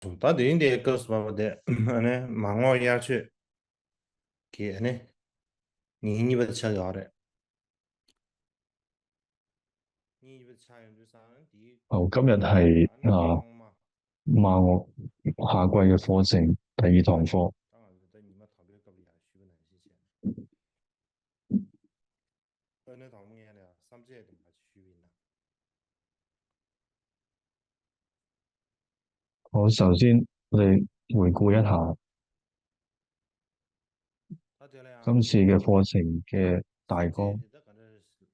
Tadi India ke sebab de ane mango ya chu ki ane ni ba cha ya re ni ba cha yin ju sa di 好，今日啊係ane long ma 馬學夏季嘅課程第二堂課。當然在你們特別個別區別哪些錢ane堂目嘢咧三隻點係區別啦我首先我哋回顧一下他這咧啊今次嘅課程嘅大三隻綱，的可能是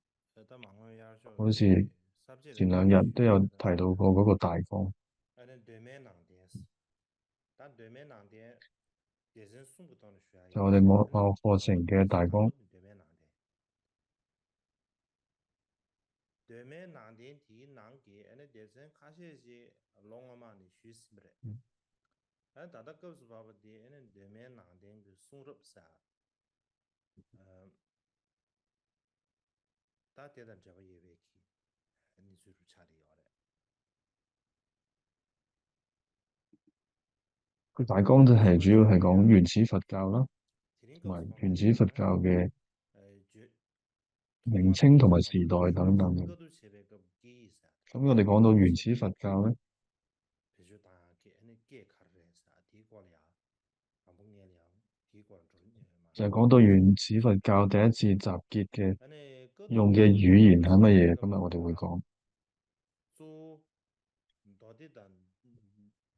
在mango ya chu 好似的三隻的前可兩日都有能區別的提到過嗰個大綱，ane 對面兩點是但對面兩點也是送不到的需要就我哋一些ane 某課程我嘅大綱。是對面兩點对面南电梯南街，那电视看些些弄了嘛，你去死不得。哎，大家告诉爸爸的，那对面南电个送入啥？嗯，大电的这个也别去，你最初查的要的。個大綱就係主要那什么查係講的呀？原始佛教啦，天天同埋告诉爸爸的，原始佛教嘅就同名我的稱同埋時电视爸爸的，代等等嘅。各都前面个给一下，咁我哋講到原始佛教咧，比如大给那给卡的啥，提过了呀，俺不眼了，提过了中嘛，就係講到原始佛教第一次集結嘅那各用嘅都語言係乜嘢？前面个今日我哋會啊。講。做到底的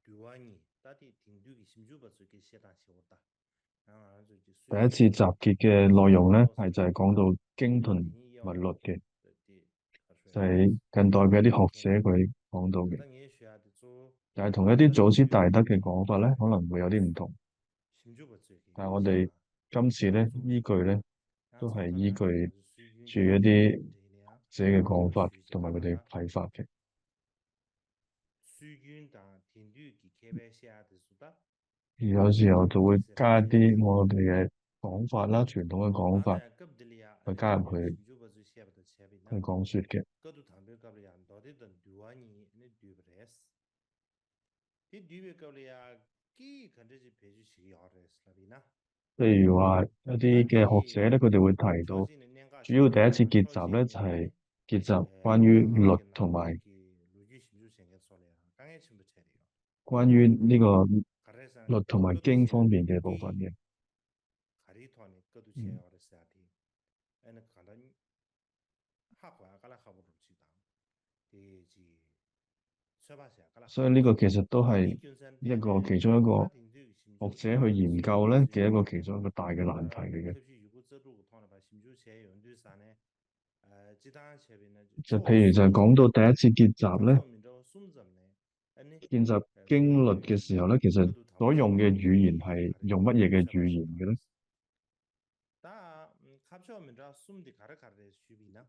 对外呢，到底听对个心就不是给写单写我打，然后就第一次集随便結嘅內容咧，老师係就係講到經那同等于要物律嘅，的他说就係近代嘅一啲學者佢講到嘅，他当然需要的做，但係同一啲祖師大德嘅講法咧，可能會有啲唔同。心就不是给但係我哋写嘛，今次咧做依據咧，然后都係常常呢，依據是随便住一就写啲这样，學者嘅講法我学习同埋佢哋到睇法嘅。随便当听对给开玩笑的说的，而有時候就會这些单加一写的。啲我哋嘅講法啦，傳統嘅講法當然，急不得了，去那聽對加入去心就不是寫不得前邊去呢，講説嘅。各都談對急不了，到底等對話你那對不得是，你對不急不了，幾肯定是必須寫好的是那邊呢。譬如話一啲但嘅學者你咧，佢哋會提到，朝鮮的兩個主要寫的，第一次結朝集咧就鮮的係、呢，結集關於剛剛律給南邊同埋給陸軍心就先給說了，剛剛全部寫的了，關於呢個卡在上律同埋各都經方寫的面嘅部分給嘅。卡的一團的各都寫嗯，好的是啊的，哎，那看到你下回啊，個來好不如去當，的是。所以呢個其實都係你本身一個點咧？其中一個打定這個心就，學者去研究咧嘅一個其中一個大嘅難題嚟嘅。特別如果這度講嘅話，心就寫用對啥呢？即當前邊呢，就譬如就係講到第一次結集咧，考試面就送怎呢？呢，建集經律嘅時候咧，其實各都談不所用嘅語言嘅，係用乜嘢嘅語言嘅咧？但考試面就送的卡的區別呢？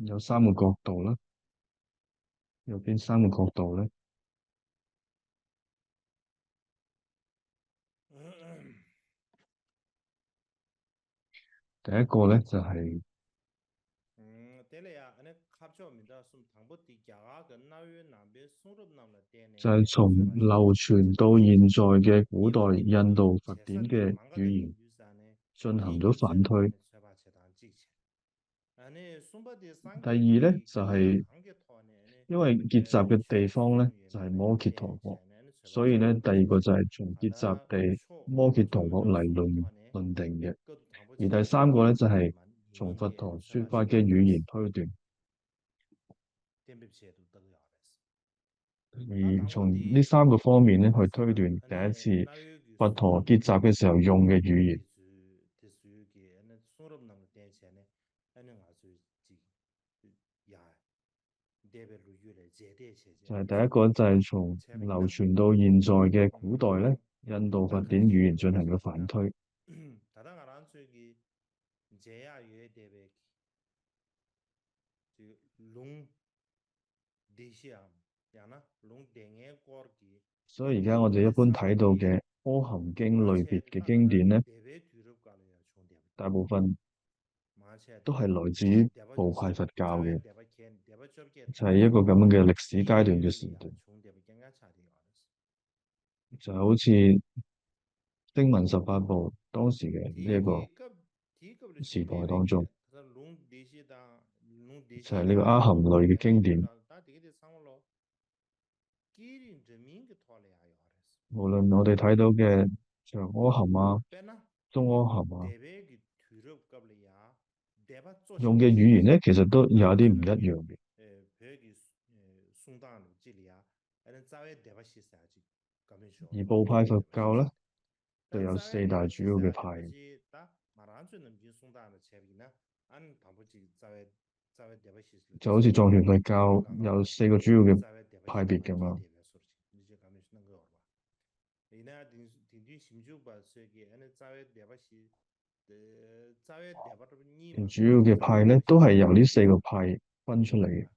有三個角度啦，有邊三個角度咧？第一個咧就係、對了呀，那考試面就送湯不地家跟那邊那邊送入那麼點呢？就係從流傳到現在嘅古代印度佛典嘅語言進行咗反推。第二咧就係、因為結集嘅地方咧就係、摩羯陀國，所以咧第二個就係從結集地摩羯陀國嚟論定嘅。而第三個咧就係、從佛陀説法嘅語言推斷。而從呢三個方面咧去推斷第一次佛陀結集嘅時候用嘅語言，就係第一個就係從流傳到現在嘅古代咧，印度佛典語言進行嘅反推。所以而家我哋一般睇到嘅《阿含經》類別嘅經典咧，大部分都係來自於대바部派佛教嘅，대바 켄 대바 접게 就係一個咁樣嘅歷史階段嘅時 디글이야 段，총 대바 ken가 차디就好似經文18部當時嘅呢一個 디기 급 디급을 時代 심베베게 當中，그래서 롱 대시다 롱 就係呢個阿 대시다 含類嘅經 대바 典。 디라 다 디게 상로 기린 저민 게 토알이야 요레스 無論我哋睇到嘅長阿含啊、 빼나 中阿含啊， 대베기 뒤럽 갑리야 대바 用嘅語言咧，其實都有啲唔一樣嘅。 베기 송단 지리야 아니 자외 대바 시사지 가면쇼 而部派佛教咧，就有四大主要嘅派， 다 말한주는 민송단의 제비나 안 방법지 자외 대바 시사 就好似藏傳佛教有四個主要嘅派別咁樣。 이제 가면쇼는 거 봐. 이나 딘딘 심주바 세계 안에 자외 대바 시 자외 대바를 니 主要嘅派咧，都係由呢四個派分出嚟嘅。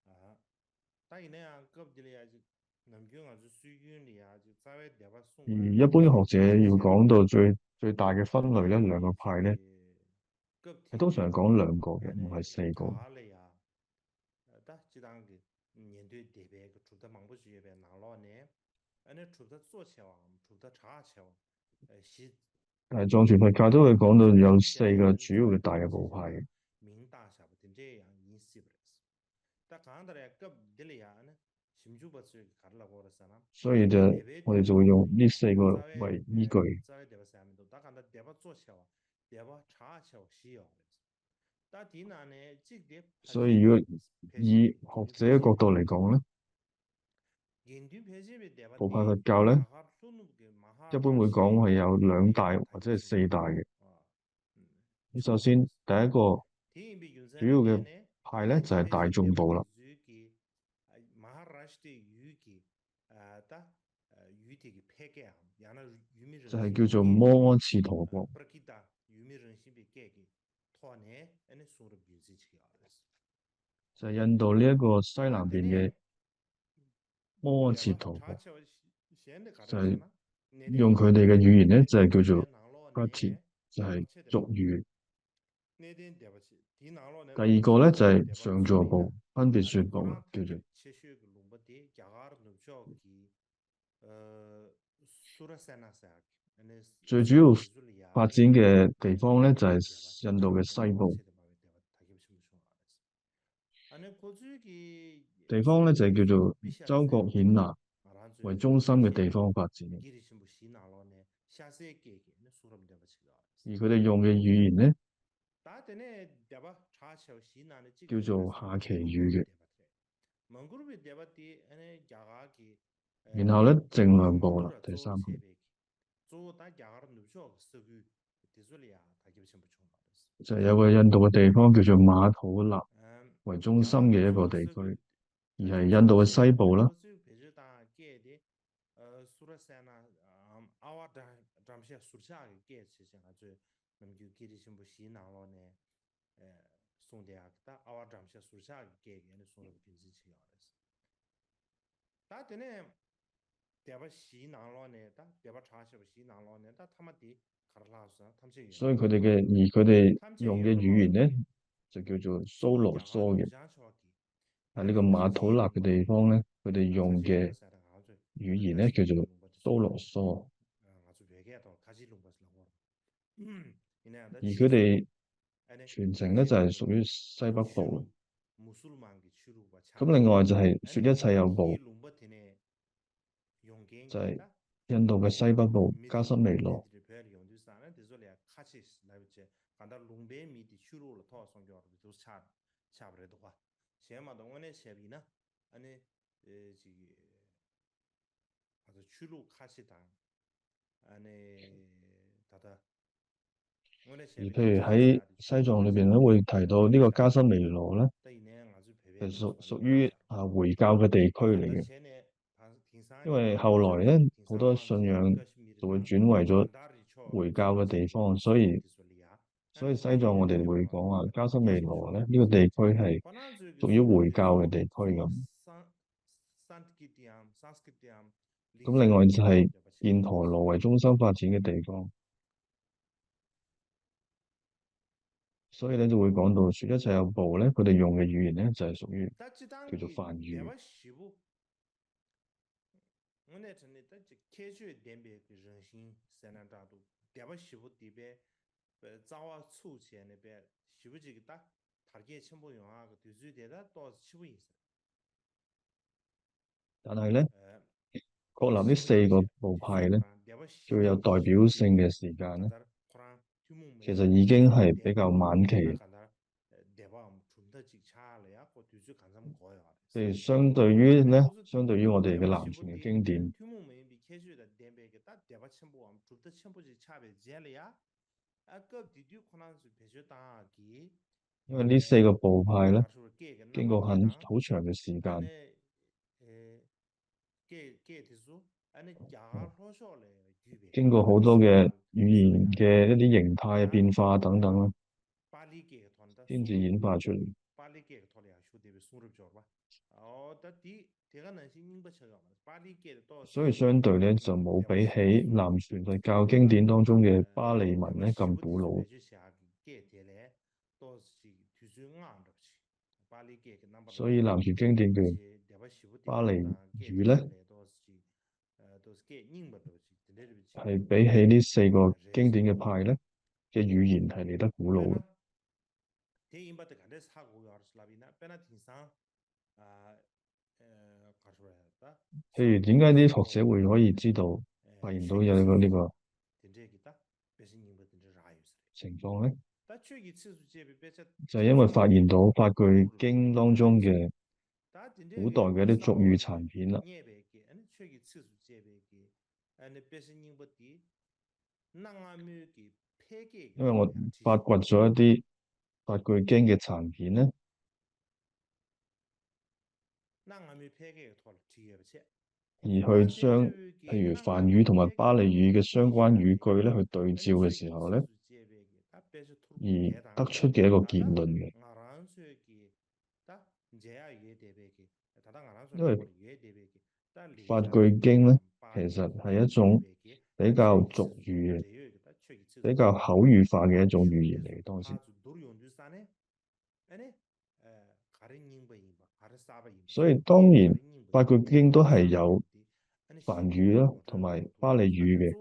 아, 따이네 급들이야지 남경아주 수균이야지 자외 대바 송 而一般嘅學者要講到最大嘅分類咧，兩個派咧，係通常係講兩個嘅，唔係四個。 가할래야 다 지당기 년도에 대비 그 주다 망보주에 나로네 안에 주다做起와 주다查起와 시 但係藏傳佛教都會講到有四個主要嘅大嘅部派嘅， 明大下不定这样인식을 했어. 다 강한들의 급들이야 심주버스 가려고 그랬잖아. 所以我哋就會用呢四個為依據。 자외 대바 사람도 다 간다 대바 做起와 대바查起와 시요. 所以如果以學者嘅角度嚟講咧，部派佛教咧，一般會講係有兩大或者係四大嘅。咁首先第一個主要嘅派咧就係大眾部啦，就係叫做摩訶次陀國。 就係印度呢一個西南邊嘅摩訶切陀國，就係用佢哋嘅語言咧，就係叫做 Prati， 就係俗語。第二個咧就係上座部，分別說部啦，叫做最主要發展嘅地方咧就係印度嘅西部。 地方咧就係叫做州國顯拿為中心嘅地方發展，而佢哋用嘅語言咧叫做夏耆語嘅。然後咧淨量部啦，第三個就係有個印度嘅地方叫做馬土納為中心嘅一個地區。 而係印度嘅西部啦，所以佢哋用嘅語言咧就叫做蘇羅梭嘅。 喺呢個馬土納嘅地方咧，佢哋用嘅語言咧叫做蘇羅梭，而佢哋傳承咧就係屬於西北部。咁另外就係說一切有部，就係印度嘅西北部加什彌羅。 제마 동원의 셰비나 아니 지기 아주 추루 카시다 아니 다다 而譬如喺西藏裏邊咧，會提到呢個加什彌羅咧，係屬於回教嘅地區嚟嘅。因為後來咧好多信仰就會轉為咗回教嘅地方，所以西藏我哋會講話加什彌羅咧呢個地區係屬於回教嘅地區咁。咁另外就係犍陀羅為中心發展嘅地方。所以咧就會講到說一切有部咧，佢哋用嘅語言咧就係屬於但这当叫做嘅台梵語。湾西部，我那真的，但这开学点别个人心三两大度，台湾西部这边，早啊出钱那边西部这个大，他给全部用啊个对水的，那都是西部意思。但係咧，呃，確立呢西部四個那些对水部派咧，可能台湾西最有部代表性嘅時那間咧，看到可能就冇其没實已經对水係比較点别，晚期。那看到台湾存的几差了呀，或对水看什么高呀的。即係相對於咧，但都是相對於我哋台湾嘅南傳嘅西部的，經典，俺听我们比开水的点别个，但台湾全部我们做的全部是差别见了呀。啊，个地区可能是必须打给，因為呢四個部派咧，假如给个那經過么给当，好長嘅時俺那間，给的数，俺那家老少嘞区别，經過俺那好多嘅西方語西方言嘅一啲形態嘅啊，變化等等啦，巴黎给个团的先至送入，演化出嚟。巴黎给个团里啊，兄弟们送入叫吧。哦，但第个那些人不吃个嘛，巴黎给的到所以是相對咧可能就冇台湾比起西部送入南傳佛的教經典當中嘅巴利台文咧咁湾西部地古老。区必须下给的嘞，都是推水硬着去，巴黎给个那么所以南傳經典嘅是台灣西部地巴利方當給語咧，提出來都是給認不到去，之類的去，係比起呢四個人數。經典嘅派咧嘅語言係嚟得古老嘅。本來電影把這個的查過嘅是哪邊呢？本來聽上啊講出來的，譬如點解啲學者會可以知道發現到有呢個聽這個的，別是認不聽這啥意思？情況咧？但缺一次數這邊別就係因為發現到法句經當中嘅。嘅古代嘅一啲俗語殘片啦。因為我發掘咗一啲法句經嘅殘片咧，而去將譬如梵語同埋巴利語嘅相關語句咧去對照嘅時候咧，而得出嘅一個結論嘅。因為法句經咧，其實係一種比較俗語嘅、比較口語化嘅一種語言嚟嘅。當時，所以當然法句經都係有梵語啦，同埋巴利語嘅。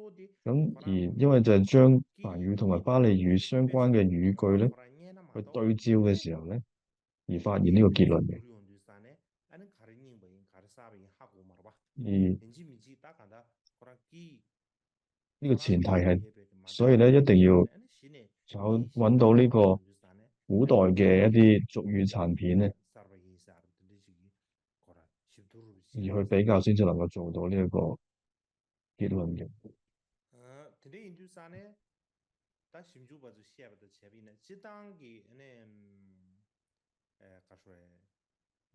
咁而因為就係將梵語同埋巴利語相關嘅語句咧，去對照嘅時候咧，而發現呢個結論嘅。而呢個前提係，所以咧一定要揾到呢個古代嘅一啲俗語殘片咧，而去比較先至能夠做到呢一個結論嘅。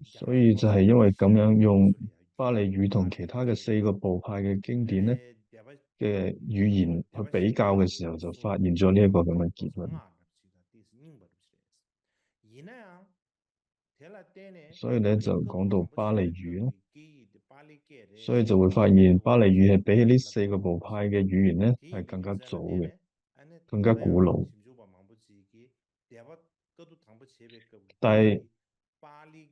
所以就係因為咁樣用巴利語同其他嘅四個部派嘅經典咧嘅語言去比較嘅時候，就發現咗呢一個咁嘅結論。所以咧就講到巴利語咯，所以就會發現巴利語係比起呢四個部派嘅語言咧係更加早嘅，更加古老。但係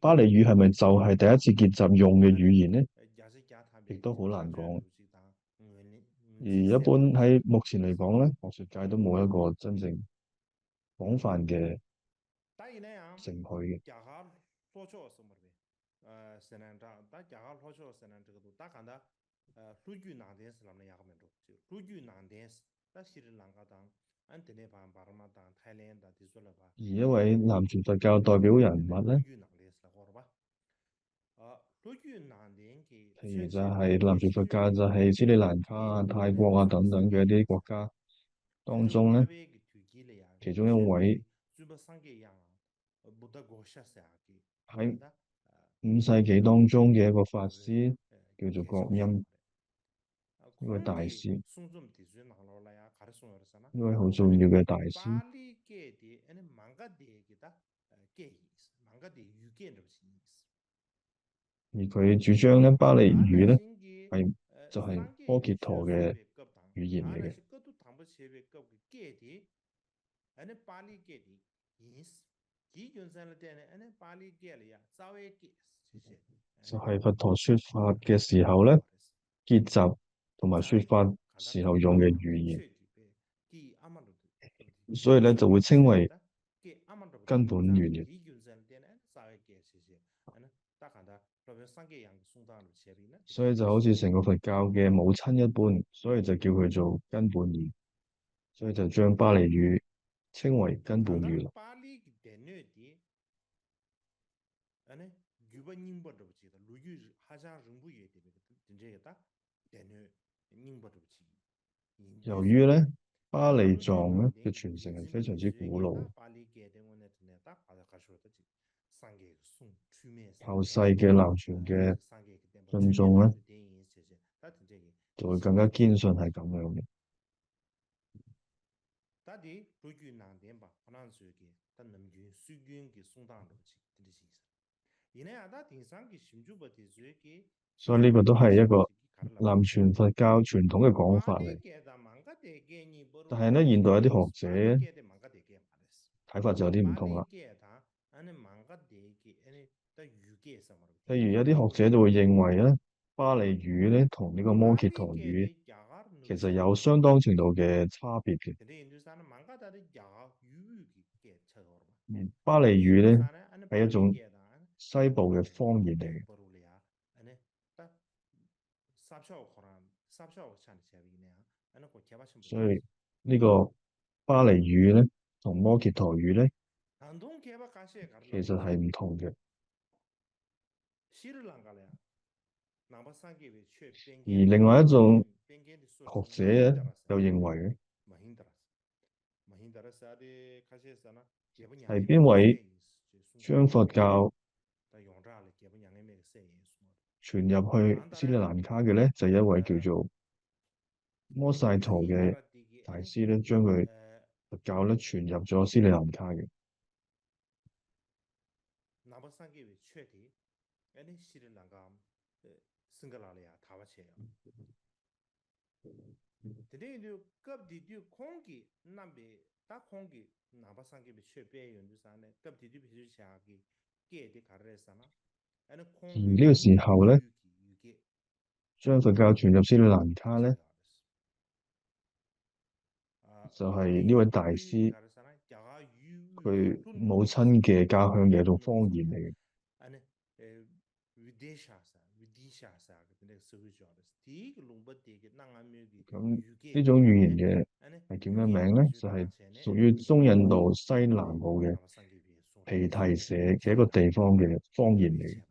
巴利語係咪就係第一次結集用嘅語言呢？亦都好難講。而一般喺目前嚟講咧，學術界都冇一個真正廣泛嘅承許嘅。而一位南傳佛教代表人物咧，譬如就係南傳佛教就係斯里蘭卡啊、泰國啊等等嘅一啲國家當中咧，其中一位喺5世紀當中嘅一個法師叫做覺音，一位大師，一位好重要嘅大師。而佢主張咧，巴利語咧係就係摩羯陀嘅語言嚟嘅。就係佛陀說法嘅時候咧，結集同埋說法時候用嘅語言，所以咧就會稱為根本語言。所以就好似成個佛教嘅母親一般，所以就叫佢做根本語，所以就將巴利語稱為根本語啦。由於咧巴利藏咧嘅傳承係非常之古老，後世嘅南傳嘅信眾咧就會更加堅信係咁樣嘅。所以呢個都係一個南傳佛教傳統嘅講法嚟。但係咧，現代有啲學者睇法就有啲唔同啦。譬如有啲學者就會認為咧，巴利語咧同呢個摩羯陀語其實有相當程度嘅差別嘅。巴利語咧係一種西部嘅方言嚟嘅，所以呢個巴利語咧同摩羯陀語咧其實係唔同嘅。而另外一種學者咧又認為咧係邊位將佛教傳入去斯里蘭卡嘅咧，就係一位叫做摩薩陀嘅大師咧，將佢佛教咧傳入咗斯里蘭卡嘅。而呢個時候咧，將佛教傳入斯里蘭卡咧，就係呢位大師佢母親嘅家鄉嘅一種方言嚟嘅。咁呢種語言嘅係叫咩名咧？就係屬於中印度西南部嘅皮提舍嘅一個地方嘅方言嚟嘅。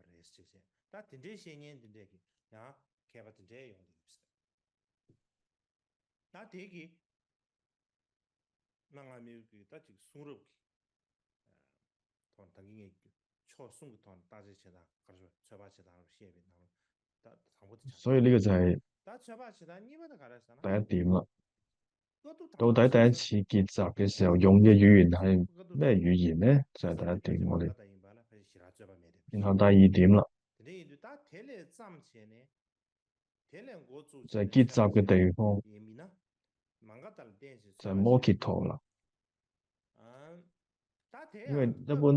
所以呢個就係第一點啦。到底第一次結集嘅時候用嘅語言係咩語言呢？就係第一點，我哋。然後第二點啦，就係結集嘅地方，就係摩羯陀啦。因為一般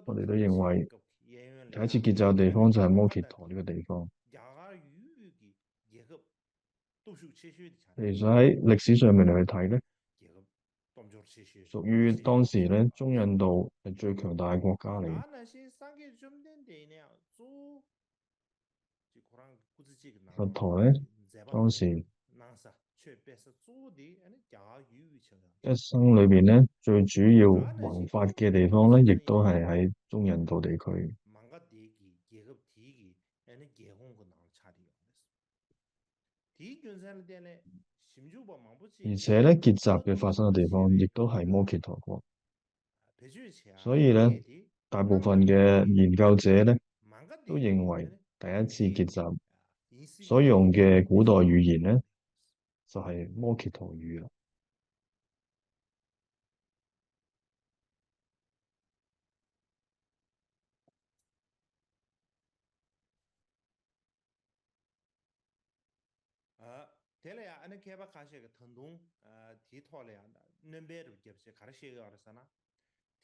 我哋都認為第一次結集嘅地方就係摩羯陀呢個地方。其實喺歷史上面嚟去睇咧，屬於當時咧中印度係最強大嘅國家嚟嘅。佛陀咧當時一生裏邊咧最主要弘法嘅地方咧，亦都係喺中印度地區。而且咧結集嘅發生嘅地方，亦都係摩羯陀國。所以咧，大部分嘅研究者咧都認為第一次結集所用嘅古代語言咧，就係摩羯陀語啦。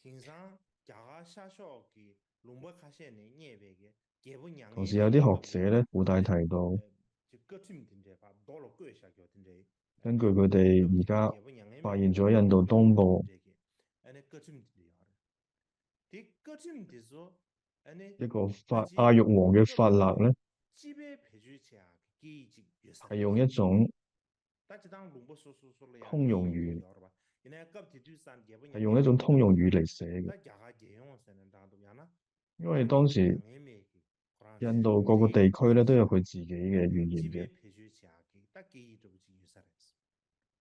天生家下下小嘅龙波卡些呢，廿倍嘅，基本上同嘅時有啲咩嘅格里學者咧，附帶誒提到，就各種點解法，多落個下叫點解根據佢哋急啲嘅而家基本上嘅發咩嘅現咗印度格里個東部點解嘅，誒各種點解嘅，啲各種點說，誒一個不阿育止王嘅法急啲嘅，勒咧，基本培養起來嘅已經越實係嚟。用一種但係當龍波說了呀，通嘅用語，已經了吧？因為急啲對山基本係上嘅咩用一種通用語嚟寫嘅。但家下嘅用才能當到呀啦，因為但基本上當時嘅咩嘅，可能印度各個係地區咧都有佢自己嘅語基言嘅。本培養起來嘅，但嘅已經越實嚟。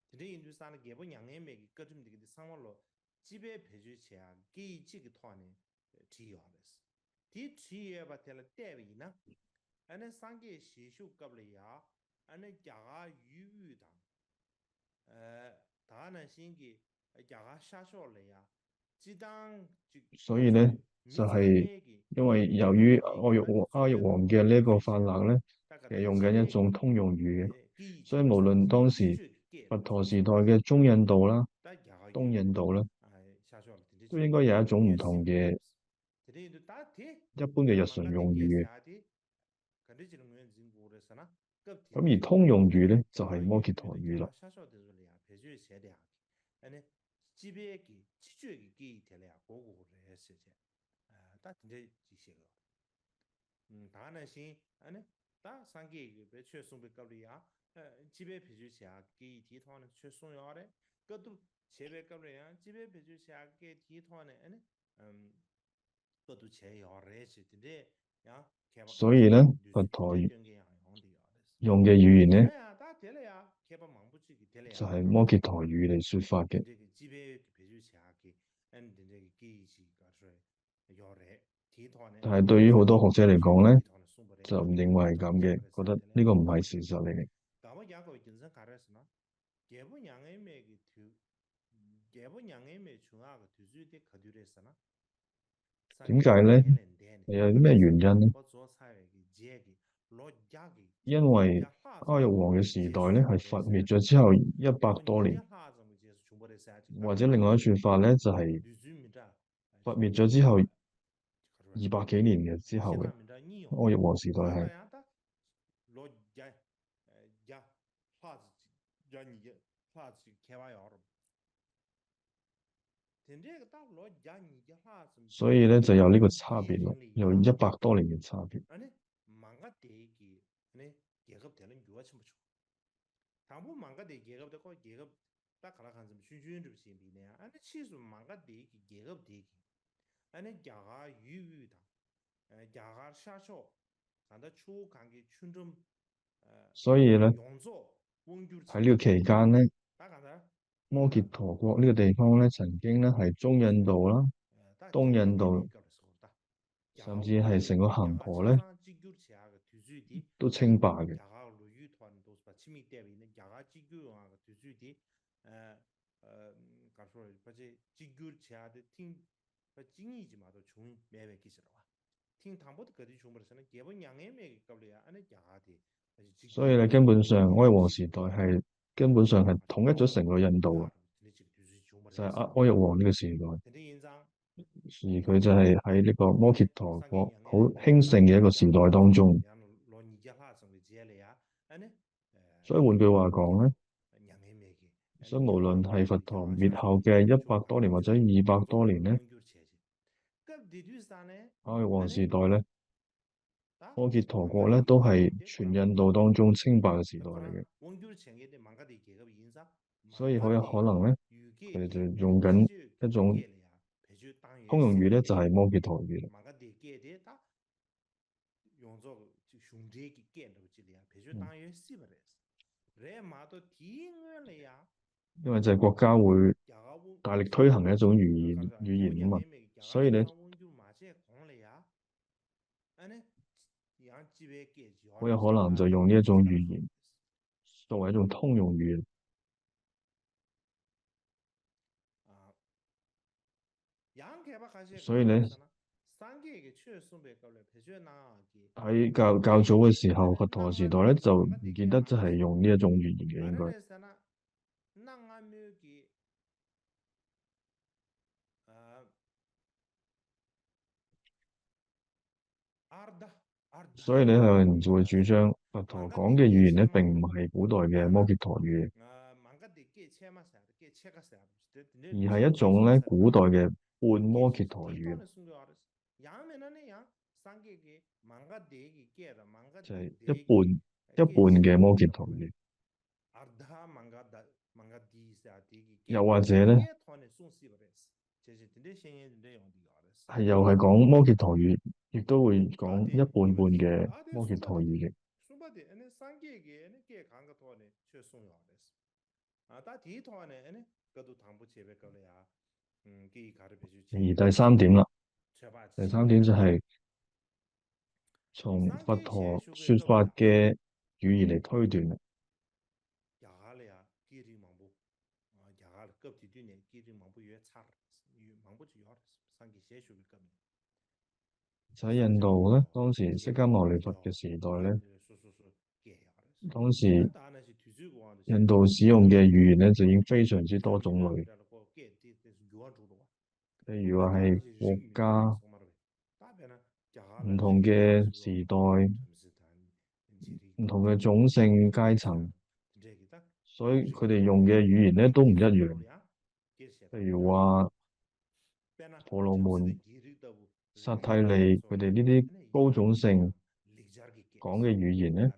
即係印度山嘅基本上嘅咩嘅各種嘅生活咯，基本培養起來嘅已經嘅團呢，提要嚟。啲提要把它來代為呢，安尼三個學習急了呀，安尼家下語語當。大呢先嘅家下下小嚟呀，只當就所以咧就咪生係、嘢嘅，因為由基於本嘅把阿育所有王嘅呢個法培養，勒咧，其實大家都用緊一種通用語嘅，記住所以無論當記時住嘅佛陀時就代嘅中印度啦、但家下東印度啦，係下小嚟，都應該有一種唔同嘅即係都打鐵，一般嘅日常用語嘅。咁啲就用人古嘅sana，咁而通用語咧就係、家下摩羯陀語啦。下小的嚟呀，培養起來，誒基本嘅基礎嘅記憶嚟呀，個個嚟事情，但係這些個。當然先，安尼，但三個月被全送被隔離啊，基本培養下給體團呢全送要的，各都前邊隔離啊，基本培養下給體團呢，安尼，各都前要的是的咧，呀，開發卡些所以咧，佛就是陀對對嘅樣的要的，用嘅語言咧對啊，但係呀，開發忙不住嘅，對呀，就係、摩羯陀語嚟説法嘅。這個基本培養下嘅，這個記憶搞出來要的。但係對於好多學者嚟講咧，就唔認為係咁嘅，覺得呢個唔係事實嚟嘅。點解咧？係有啲咩原因咧？因為阿育王嘅時代咧係佛滅咗之後100多年，或者另外一説法咧就係、佛滅咗之後200幾年嘅之後嘅阿育王時代係。所以咧就有呢個差別咯，有100多年嘅差別。당부 망가 대 계급 거 계급 딱 하나 간 좀 슈슈는 좀 심비네. 아니 치수 망가 대 계급 대 아니 야가 유유다. 야가 샤쇼 산다 추 관계 춘좀所以咧용조 원규喺呢個期間咧，딱 하나 摩羯陀國呢個地方咧曾經咧係中印度啦、東印度，甚至係成個恒河咧都稱霸嘅。所以咧根本上阿育王時代係根本上係統一咗成個印度嘅，就係阿育王呢個時代。而佢就係喺呢個摩羯陀國好興盛嘅一個時代當中。所以換句話講咧，所以無論係佛陀滅後嘅100多年或者200多年咧，阿育王時代咧，摩羯陀國咧都係全印度當中稱霸嘅時代嚟嘅。所以好有可能咧，佢哋就用緊一種通用語咧，就係摩羯陀語啦。因為就係國家會大力推行嘅一種語言啊嘛，所以咧好有可能就用呢一種語言作為一種通用語。所以咧喺較早嘅時候，佛陀時代咧就唔見得真係用呢一種語言嘅應該。所以呢，有人就會主張佛陀講嘅語言呢，並唔係古代嘅摩羯陀語，而係一種咧古代嘅半摩羯陀語，就係一半嘅摩羯陀語。又或者咧，係又係講摩羯陀語，亦都會講一半半嘅摩羯陀語嘅。而第三點啦，第三點就係從佛陀説法嘅語言嚟推斷啦。就喺印度咧，當時釋迦牟尼佛嘅時代咧，當時印度使用嘅語言咧就已經非常之多種類，譬如話係國家、唔同嘅時代、唔同嘅種姓階層，所以佢哋用嘅語言咧都唔一樣。譬如話婆羅門、剎帝利佢哋呢啲高種姓講嘅語言咧，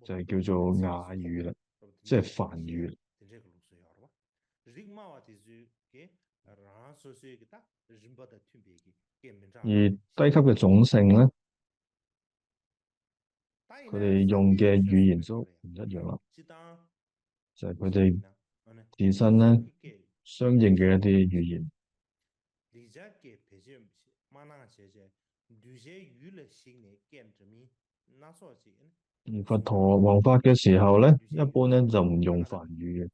就係叫做雅語啦，即係梵語。而低級嘅種姓咧，佢哋用嘅語言都唔一樣啦，就係佢哋自身咧相應嘅一啲語言。而佛陀弘法嘅時候咧，一般咧就唔用梵語嘅，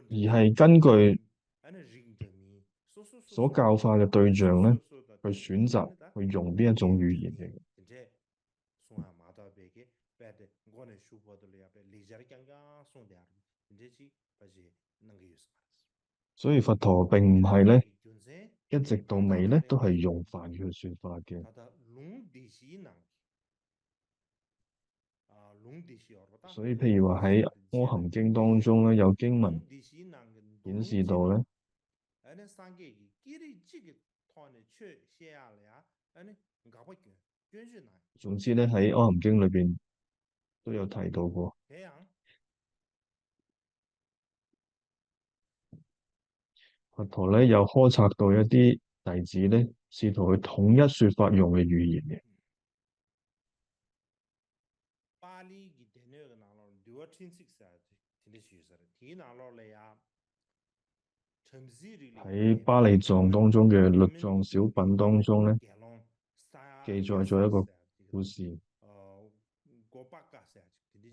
而係根據所教化嘅對象咧，去選擇去用邊一種語言嘅。所以佛陀並唔係咧一直到尾咧都係用梵語去説法嘅。所以譬如話喺《阿含經》當中咧，有經文顯示到咧，總之咧喺《阿含經》裏邊都有提到過。佛陀咧有苛責到一啲弟子咧，試圖去統一説法用嘅語言嘅。喺巴利藏當中嘅律藏小品當中咧，記載咗一個故事，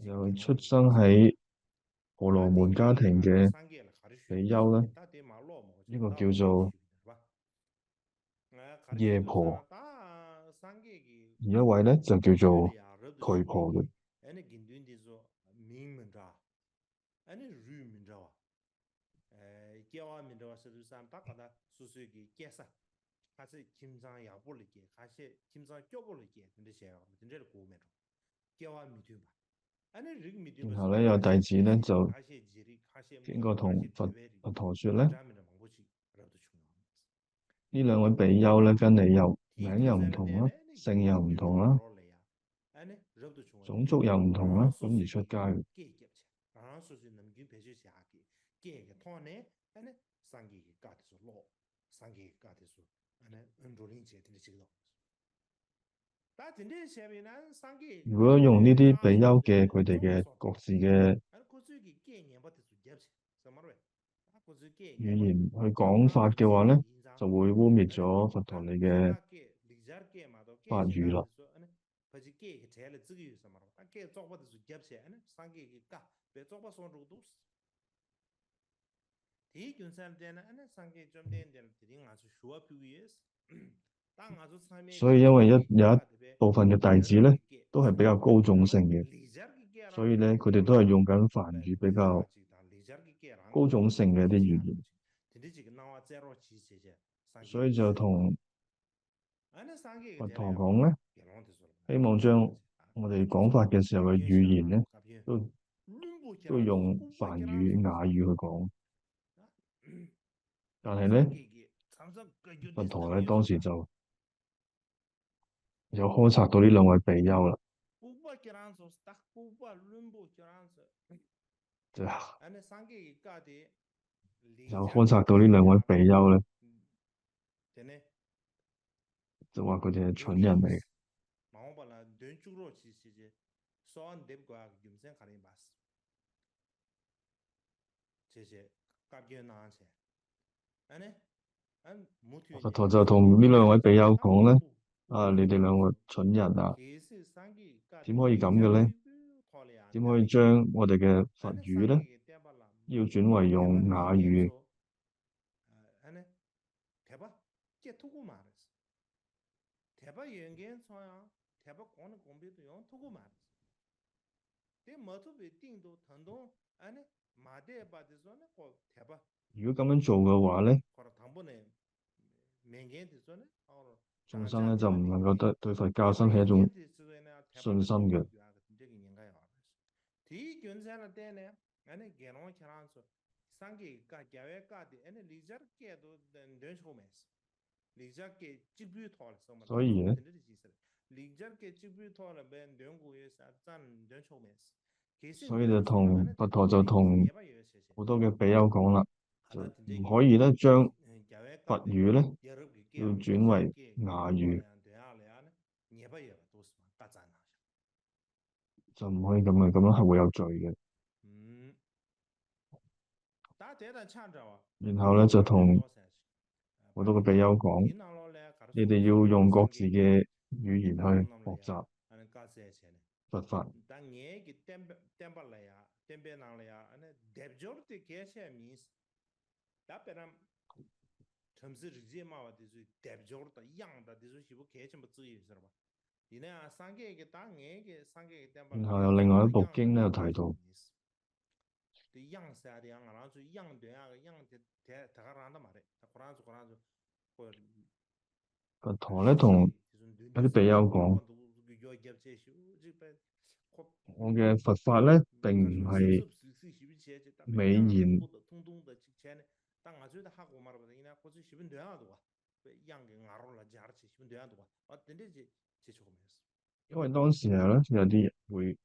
有出生喺婆羅門家庭嘅比丘咧，呢個叫做夜婆，而一位咧就叫做瞿婆嘅。然後咧有弟子咧就經過同佛陀說咧，呢兩位比丘咧跟你又名又唔同啦，姓又唔同啦，種族又唔同啦，咁而出家嘅。如果用呢啲比丘嘅佢哋嘅各自嘅語言去講法嘅話咧，就會污蔑咗佛陀你嘅法語啦。所以因為有一部分嘅弟子咧，都係比較高種姓嘅，所以咧佢哋都係用緊梵語比較高種姓嘅一啲語言。所以就同佛陀講咧，希望將我哋講法嘅時候嘅語言咧，都都用梵語、雅語去講。但係咧，佛陀咧當時就有苛責到呢兩位比丘啦，就有苛責到呢兩位比丘咧，就話佢哋係蠢人嚟嘅。佛陀就同呢兩位比丘講咧：啊，你哋兩個蠢人啊，點可以咁嘅咧？點可以將我哋嘅佛語咧，要轉為用雅語？如果咁樣做嘅話咧，眾生咧就唔能夠對佛教生起一種信心嘅。所以咧，所以就同佛陀就同好多嘅比丘講啦，就唔可以咧將佛語咧要轉為雅語，就唔可以咁樣，咁樣係會有罪嘅。然後咧就同好多個比丘講，你哋要用各自嘅語言去學習佛法。然後有另外一部經咧有提到，佛陀咧同一啲比丘講，我嘅佛法咧並唔係美言，因為當時候咧有啲人會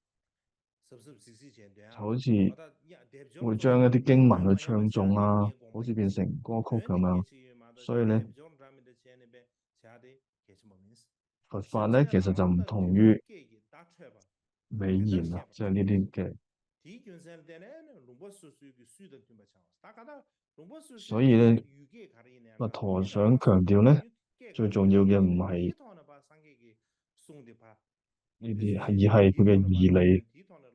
就好似會將一啲經文去唱誦啊，好似變成歌曲咁樣，所以咧佛法咧其實就唔同於美言啊，即係呢啲嘅。所以咧，佛陀想強調咧，最重要嘅唔係呢啲，而係佢嘅義理。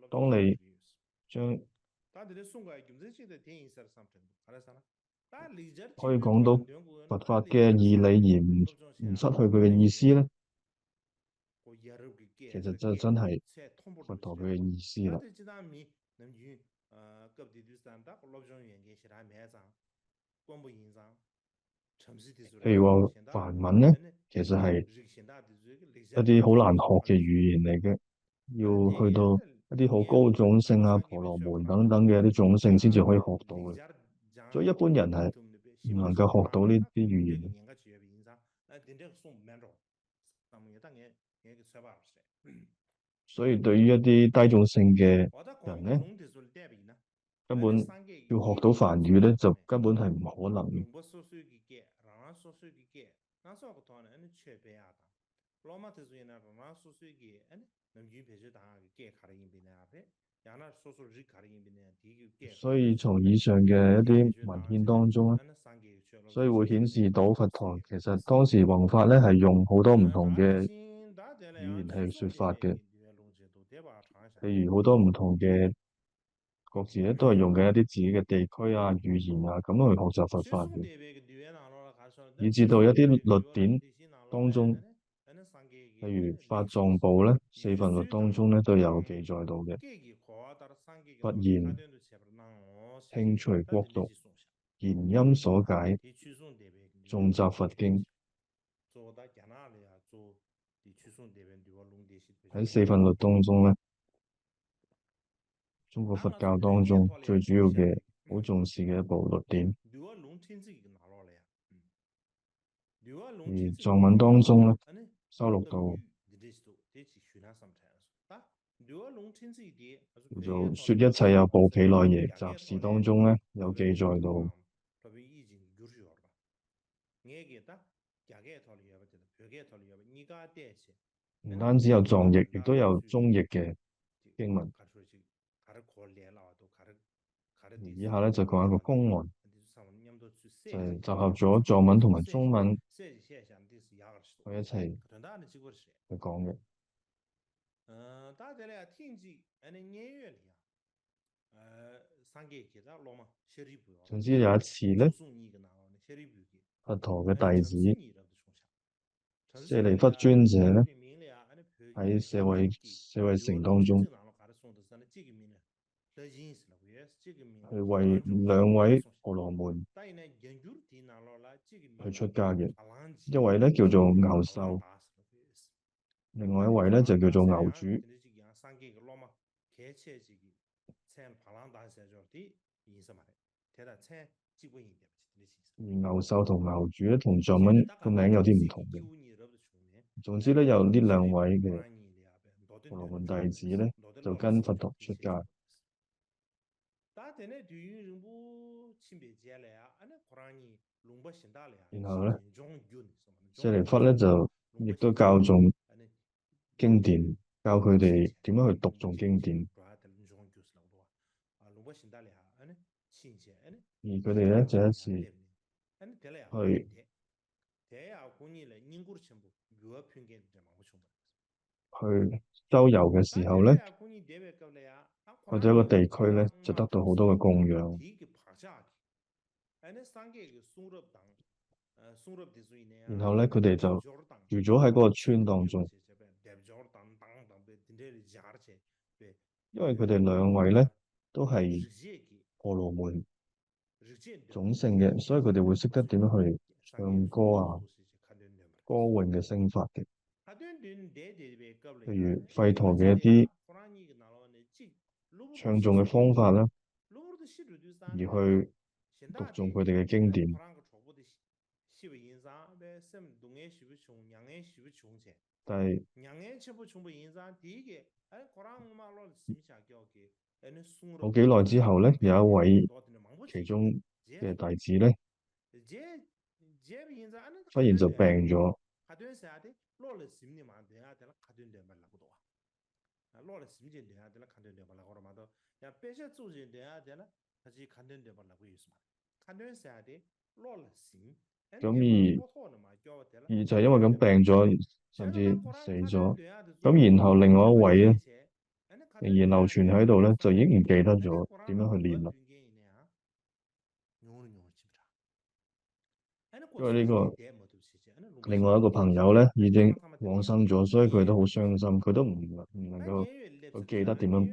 當你將可以講到佛法嘅義理而唔失去佢嘅意思咧，其實就真係佛陀佢嘅意思啦。譬如話梵文咧，其實係一啲好難學嘅語言嚟嘅，要去到一啲好高種姓啊、婆羅門等等嘅一啲種姓先至可以學到嘅，所以一般人係唔能夠學到呢啲語言嘅。所以對於一啲低種姓嘅人咧，根本要學到梵語咧，就根本係唔可能嘅。所以從以上嘅一啲文獻當中咧，所以會顯示到佛陀其實當時弘法咧係用好多唔同嘅語言去說法嘅，譬如好多唔同嘅各自咧都係用緊一啲自己嘅地區啊、語言啊咁去學習佛法嘅，以至到一啲律典當中，例如法藏部咧四分律當中咧都有記載到嘅。佛言，慶除國毒，言音所解，地区送这边重集佛經。做到加拿大呀，做地区送这边对我弄的是比较喺四分律當中咧，中國佛当然教从人家當中套里最主要出现的，嘅好重視嘅一部律典，对我弄清这个拿落来呀，对我而弄清这个藏文當中咧啊呢，收錄到德语的这些都这是学那什么产生，啊，对我弄清这一点，还是叫可以做《說套里一切有部是吧？毗奈耶加雜事》个套里，當中咧有記特别我載到，头上特别已经有热了吧，我给他加个套里要不得，别个套里要不，你家带些，唔嗯，單止有藏譯，亦那都有去中譯嘅这經文。看出去，看着可怜了，都看着第以下四种咧就講一個看公案，上面你们都去就设计，係集合咗藏文同埋中文设計現象的是亞個是去一齊很大的結果是，去講嘅。大家咧聽住，年月里啊，三個其他羅嘛，寫里不要，總之有一次咧，就送你一個那個寫里不要，佛陀嘅弟子城市你了的從下，舍利弗尊者咧名咧啊，喺舍衛城當中，聽住那個，佢送的是呢這個名呢，得認識了，為這個名，去為兩位婆羅門但係呢，研究啲那羅啦，這個名去出家嘅，阿蘭一位咧叫做牛獸，另外一位咧就叫做牛主。而牛獸同牛主咧同藏文個名有啲唔同嘅。總之咧，有呢兩位嘅婆羅門弟子咧，就跟佛陀出家。然後咧，舍利弗咧就亦都教誦經典，教佢哋點樣去讀誦經典。而佢哋咧就一次去周遊嘅時候咧，去到一個地區咧，就得到好多嘅供養。然後咧，佢哋就住咗喺嗰個村當中，因為佢哋兩位咧都係婆羅門種姓嘅，所以佢哋會識得點樣去唱歌啊、歌詠嘅聲法嘅。例如吠陀嘅一啲唱誦嘅方法啦，而去讀誦佢哋嘅經典。但係冇幾耐之後咧，有一位其中嘅弟子咧，忽然就病咗。咁而就係因為咁病咗，甚至死咗。咁然後另外一位咧，仍然流傳喺度咧，就已經唔記得咗點樣去練啦。因為呢個另外一個朋友咧已經往生咗，所以佢都好傷心，佢都唔能夠去記得點樣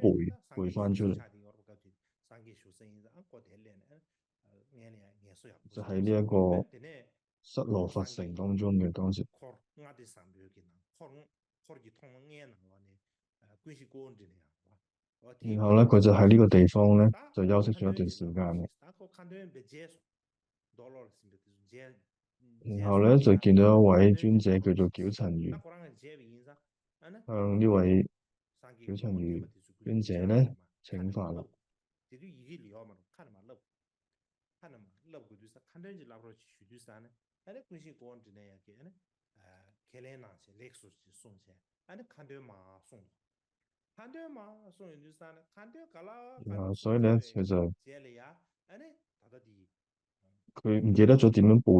背翻出嚟。就喺呢一個室羅佛城當中嘅當時。然後咧，佢就喺呢個地方咧就休息咗一段時間嘅。然後咧就見到一位尊者叫做憍陳如，向呢位憍陳如尊者咧請法啦。然後所以咧，佢唔記得咗點樣背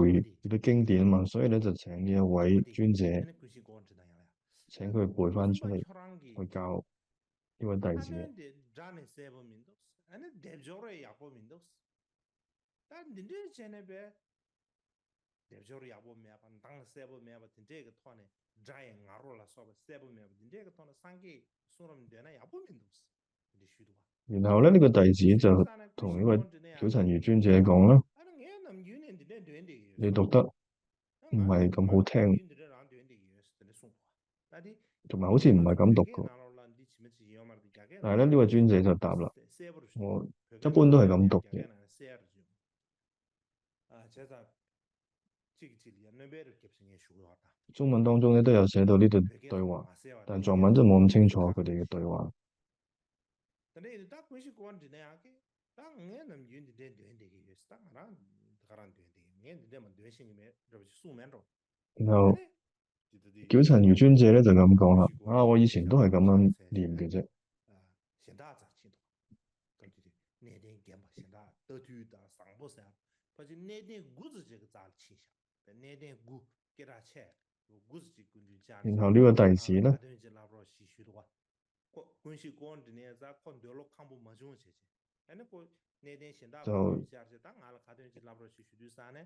啲經典嘛，所以咧就請呢一位尊者請佢背翻出嚟，去教呢位弟子嘅。然後咧，呢個弟子就同呢位憍陳如尊者講啦，你讀得唔係咁好聽，同埋好似唔係咁讀過。但係咧，呢位尊者就答啦，我一般都係咁讀嘅。中文當中咧都有寫到呢段對話，但係藏文就冇咁清楚佢哋嘅對話。然後曉陳如尊者咧就咁講啦，啊，我以前都係咁樣念嘅啫。然後呢個弟子咧就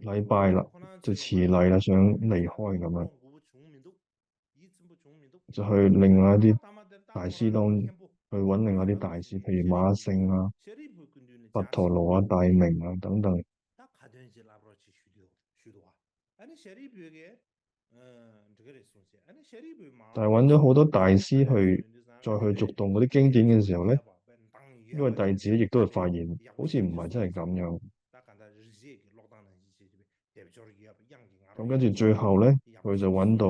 禮拜啦，就辭禮啦，想離開咁樣，就去另外一啲大師去揾另外啲大師，譬如馬勝啊、佛陀羅啊、大明啊等等。但係揾咗好多大師再去續動嗰啲經典嘅時候咧，呢位弟子亦都係發現，好似唔係真係咁樣。咁跟住最後咧，佢就揾到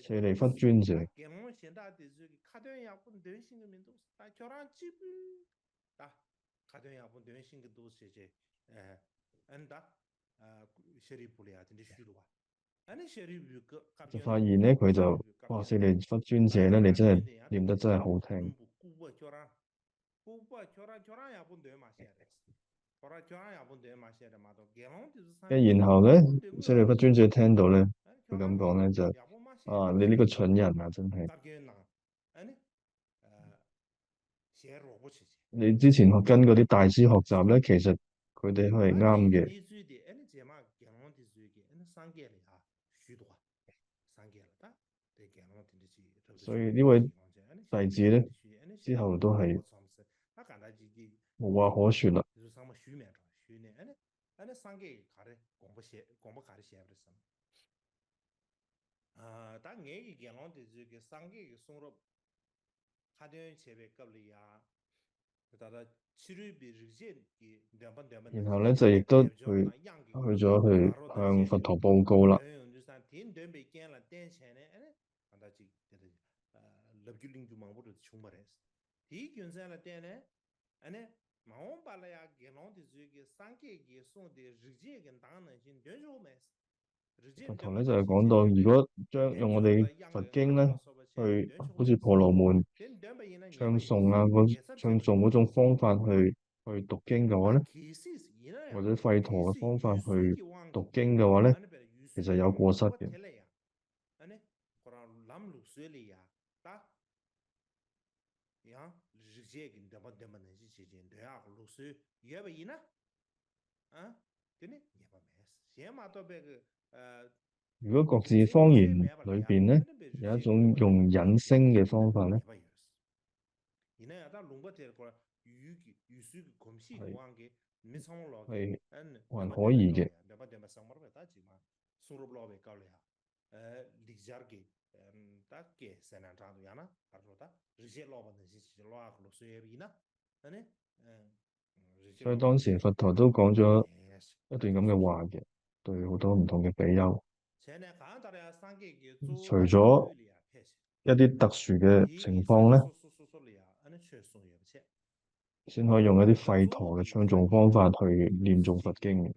舍利弗尊者。就發現咧，佢就哇，舍利弗尊者咧，你真係念得真係好聽。然後咧，舍利弗尊者聽到咧，佢咁講咧就啊，你呢個蠢人啊，真係！你之前跟嗰啲大師學習咧，其實佢哋係啱嘅。所以呢位弟子咧，之後都係無話可說啦。然後咧就亦都去向佛陀報告啦。佛陀咧就係講到，如果用我哋佛經咧，去好似婆羅門唱誦啊，唱誦嗰種方法去讀經嘅話咧，或者吠陀嘅方法去讀經嘅話咧，其實有過失嘅。如果各自方言裏邊咧，有一種用引聲嘅方法咧，係還可以嘅。所以當時佛陀都講咗一段咁嘅話嘅，對好多唔同嘅比丘，除咗一啲特殊嘅情況咧，先可以用一啲吠陀嘅唱誦方法去念誦佛經。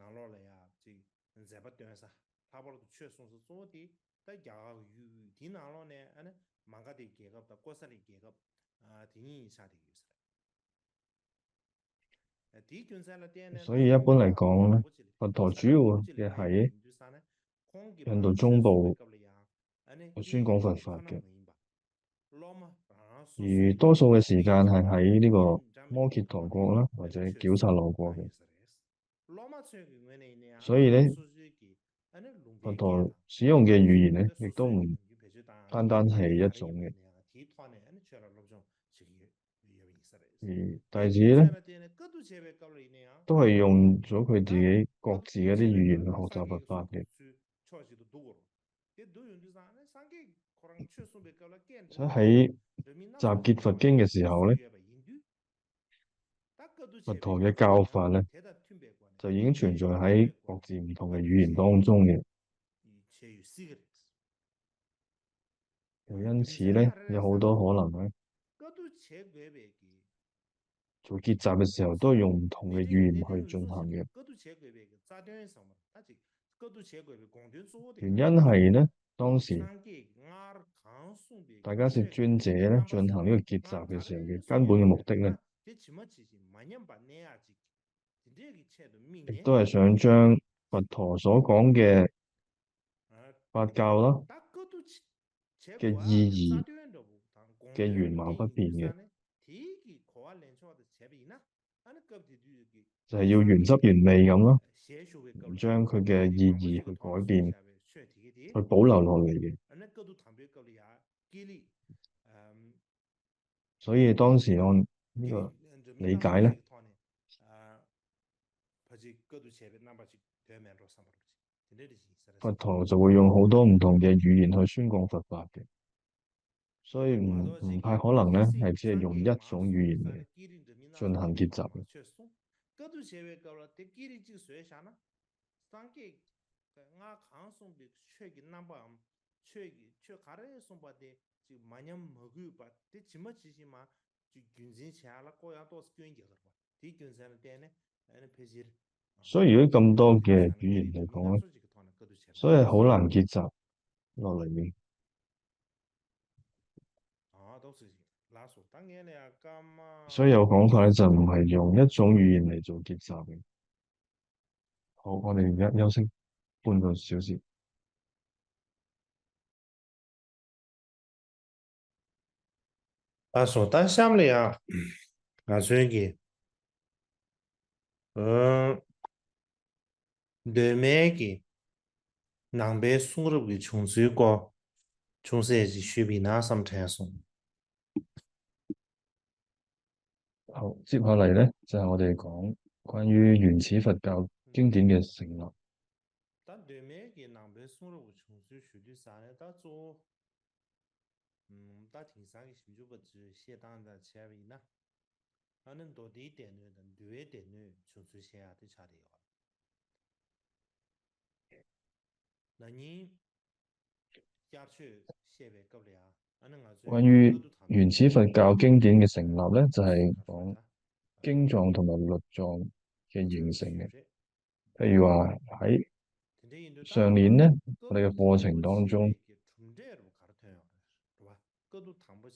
所以一般嚟講咧，佛陀主要嘅係印度中部去宣講佛法嘅，而多數嘅時間係喺呢個摩羯陀國啦，或者憍薩羅國嘅。所以咧，佛陀使用嘅語言咧，亦都唔單單係一種嘅。而弟子咧都係用咗佢自己各自一啲語言去學習佛法嘅。所以喺集結佛經嘅時候咧，佛陀嘅教法咧就已經存在喺各自唔同嘅語言當中嘅。因此咧，有好多可能咧，做結集嘅時候都係用唔同嘅語言去進行嘅。原因係咧，當時大家是尊者咧進行呢個結集嘅時候嘅根本嘅目的咧，亦都係想將佛陀所講嘅法教啦嘅意義嘅原貌不變嘅，就係要原汁原味咁咯，唔將佢嘅意義去改變，去保留落嚟嘅。所以當時按呢個理解咧，佛陀就會用好多唔同嘅語言去宣講佛法嘅。所以唔太可能咧，係只係用一種語言嚟進行結集嘅。所以如果咁多嘅語言嚟講咧，所以好難結集落嚟嘅。所以有講法咧，就唔係用一種語言嚟做結集嘅。好，我哋而家休息半個小時。但下面呀，所以对面嘅南北宋入嘅重水過，重水是水比那什麼傳送。好，接下嚟咧就係我哋講關於原始佛教經典嘅成立。但對面嘅南北宋入嘅重水水對啥呢？但做但挺啥嘅新就不知寫當在前位呢？可能多啲點呢，對點呢，重水寫啊，對差啲啊。那你假設寫為夠了啊？關於原始佛教經典嘅成立咧，就係講經藏同埋律藏嘅形成嘅。譬如話喺上年咧，我哋嘅課程當中，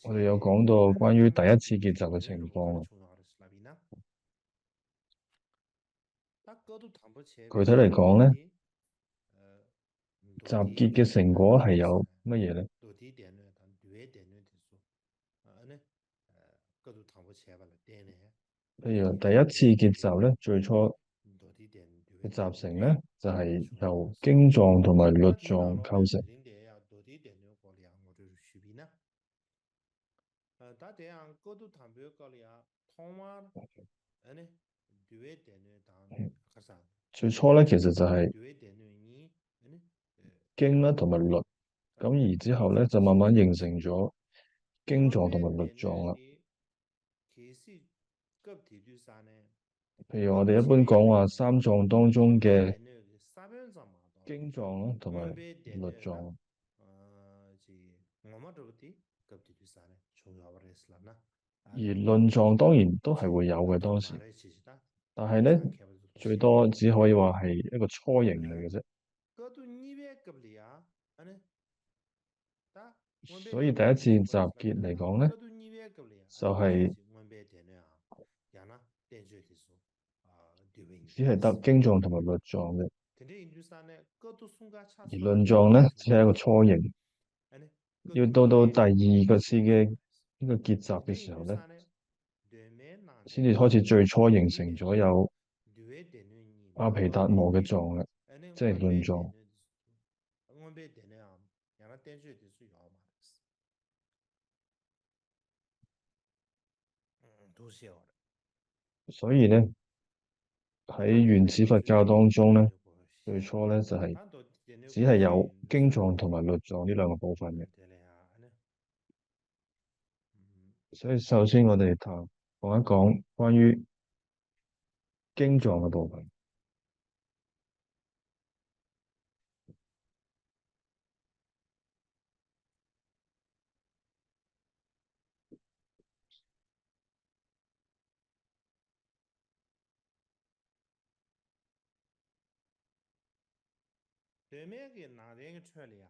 我哋有講到關於第一次結集嘅情況啊。具體嚟講咧，集結嘅成果係有乜嘢咧？譬如第一次結集咧，最初嘅集成咧，就係由經藏同埋律藏構成。最初咧，其實就係經啦同埋律，咁而之後咧就慢慢形成咗經藏同埋律藏啦。譬如我哋一般講話三藏當中嘅經藏啦同埋律藏。而論藏當然都係會有嘅當時，但係咧最多只可以話係一個雛形嚟嘅啫。所以第一次集結嚟講咧，就係只係得經藏同埋律藏嘅，而論藏咧只係一個雛形。要到第二個次嘅呢個結集嘅時候咧，先至開始最初形成咗有阿毗達磨嘅藏啦，即係論藏。所以咧，喺原始佛教當中咧，最初咧就係、只係有經藏同埋律藏呢兩個部分嘅。所以首先我哋講一講關於經藏嘅部分。对面嘅哪点个出来呀？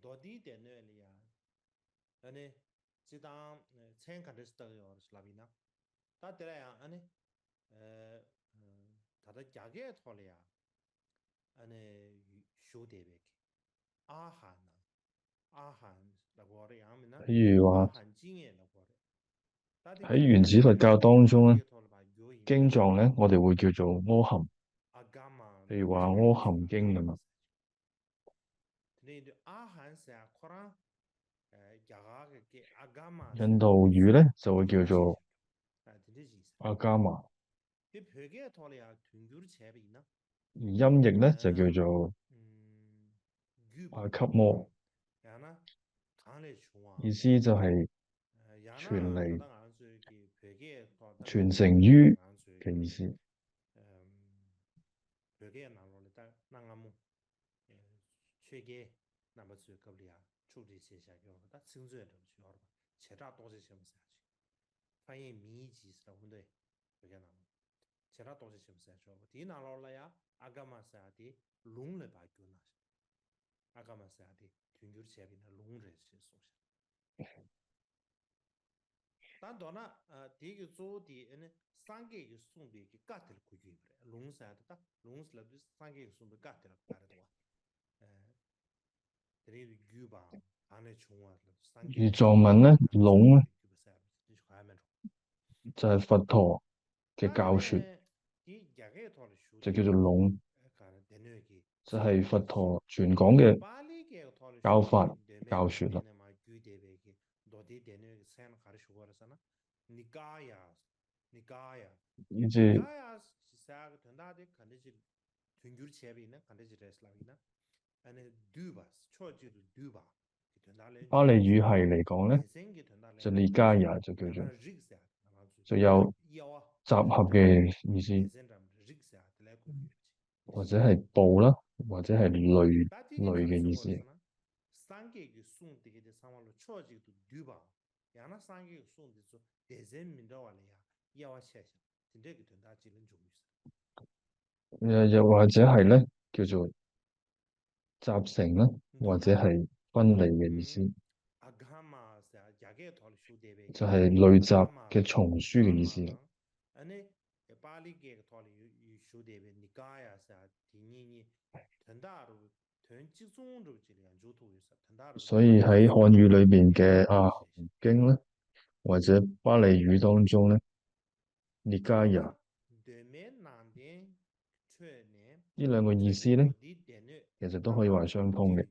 到底点哪里呀？呢，这当参加的是都要是那边呢？他得来呀，他的价格套了呀，修得别个阿罕呢，阿罕那个的样面呢，譬如話阿罕經驗那個的，但係喺原始佛教當中咧，套了吧，有一經藏咧我哋會叫做阿含，阿伽嘛，譬如話阿含經咁啊。你對阿罕是啊，可能雅嘅阿伽嘛，印度語咧就會叫做阿伽瑪，佢佢嘅套了呀，團結車邊呢，而音譯咧就叫做阿笈摩，然後呢，講嚟講啊，意思就係傳傳嚟、嚟、傳承於嘅意思。佢嘅拿落嚟得，那我們缺嘅那麼最高的啊，處理些下叫，但生存都需要了吧，其他東西什麼下去，反映民意機是的，我們對，佢嘅那麼，其他東西什麼下去，第拿落嚟呀，阿伽馬啥的，龍嚟把叫那些，阿伽馬啥的，團結車邊的龍嚟些送下。但到那第一个做的三个月送别个家庭的规矩不嘞，龙山的哒，龙是那边三个月送别家庭的干的多，这里鱼吧，俺那穷啊，三个而月藏文咧，龍咧就係佛陀嘅教説，就叫做龍，就係佛陀全講嘅教法教説啦。以至巴利語系嚟講咧，就尼加雅就叫做，就有集合嘅意思，或者係部啦，或者係類嘅意思。三个月送的嘅三万六，超级都对吧？然后三个月送的说，但是明着话了呀，要我切下，真这个对大技能重要。又或者係咧叫做集成啦，或者係分離嘅意思，就係累集嘅叢書嘅意思啦。所以喺漢語裏邊嘅阿含經咧，或者巴利語當中咧，尼加雅呢兩個意思咧，其實都可以話相通嘅。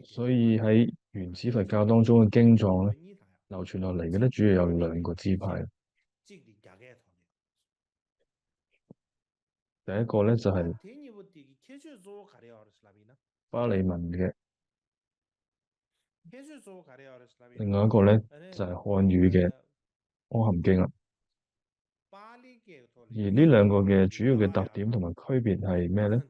所以喺原始佛教當中嘅經藏咧，流傳落嚟嘅咧，主要有兩個支派。第一個咧就係巴利文嘅，另外一個咧就係漢語嘅阿含經啦。而呢兩個嘅主要嘅特點同埋區別係咩咧？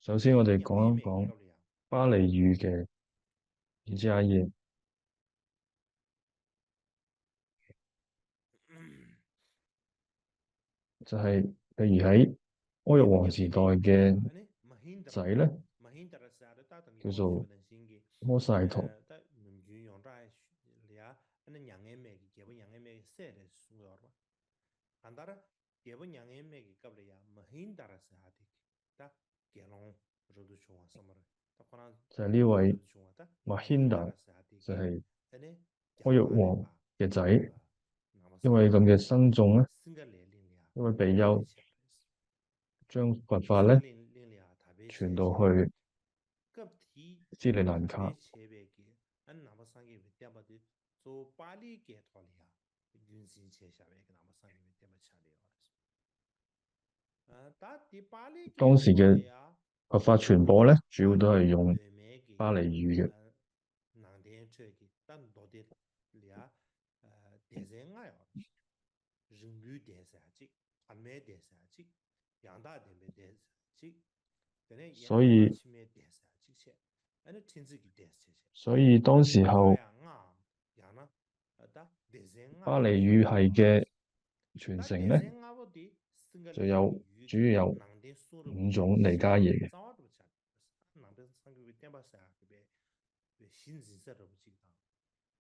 首先我哋講一講巴利語嘅尼迦耶，就係譬如喺阿育王時代嘅仔咧，叫做摩薩陀。ane nyangeme ki gebo nyangeme ki sere suyorwa andara gebo nyangeme ki kabla ya mahindara se hati ta gelong rodu chunga samara ta koran 就係呢位 rodu chunga ta Mahinda mahindara se hati 就 ki 係 ane 開玉 gyabare 皇 ba 嘅仔，因 namasangi 為咁嘅生眾咧，singa le ling ya 因為比 tabe 丘 che pres 將佛法 singa 咧 ling ya tabe 傳 che 到 che 去 kap thi 斯里蘭 tabe 卡，che be ki an namasangi vidyaba de so pali ke tholi ya yun sin che sha be namasangi vidyaba cha de ta di pali ke 當時嘅 tholi ya 佛法傳播咧，主要都係用巴利語嘅，nang den che ki tan do de ya de zen nga ya ring lu de sa chi an me de sa chi yang da de me de sa chi tene 所 yang da 以 chi me de sa chi che ane chin zi ki de che che 所以當時 ane ga 候 ya nga yang na da de zen nga 巴利 chi 語 me 系 yo 嘅 res 傳 da 承 de 咧， zen nga wo di singa 就 le ling 有 yu 主 ki 要有 nang de su ru 五 de 種尼迦耶嘅， za wa du cha nang de sang ki de ba sa ki be xin zi sa ru chi ta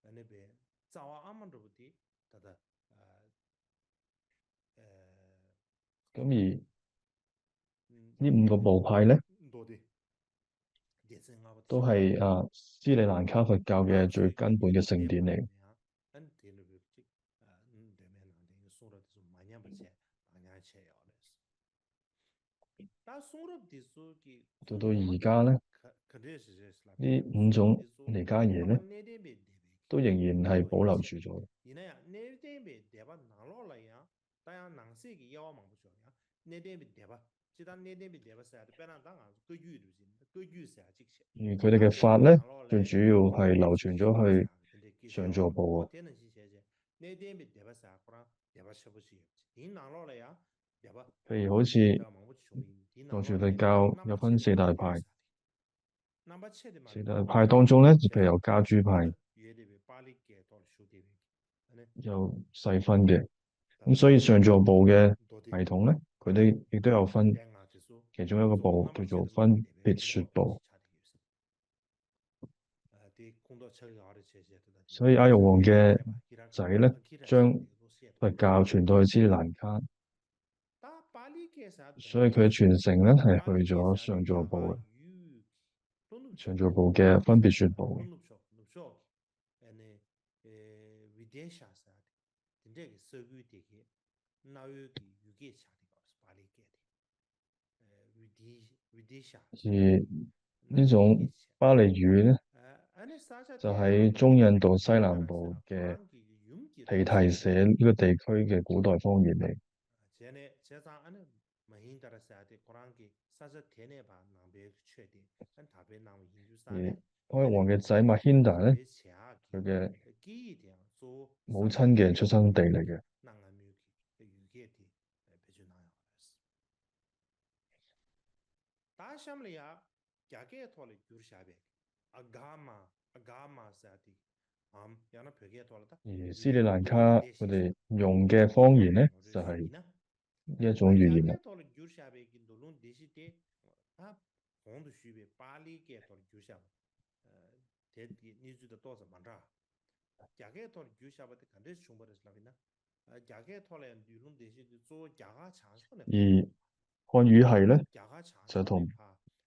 ane be za wa aman ru di ta da 咁而呢五個部派咧，都係斯里蘭卡佛教嘅最根本嘅聖典嚟。到到而家咧，呢五種尼迦耶咧，都仍然係保留住咗。而佢哋嘅法咧，最主要係流傳咗去上座部喎。譬如好似藏傳佛教有分四大派，四大派當中咧，譬如有家珠派，有細分嘅。咁所以上座部嘅系統咧，佢哋亦都有分，其中一個部叫做分別說部。所以阿育王嘅仔咧，將佛教傳到去斯里蘭卡，所以佢嘅傳承咧係去咗上座部嘅，上座部嘅分別說部。而呢種巴利語咧，就喺中印度西南部嘅皮提舍呢個地區嘅古代方言嚟。而阿育王嘅仔馬軒達咧，佢嘅母親嘅出生地嚟嘅。而斯里蘭卡佢哋用嘅方言咧，就係呢一種語言啦。而漢語系咧就同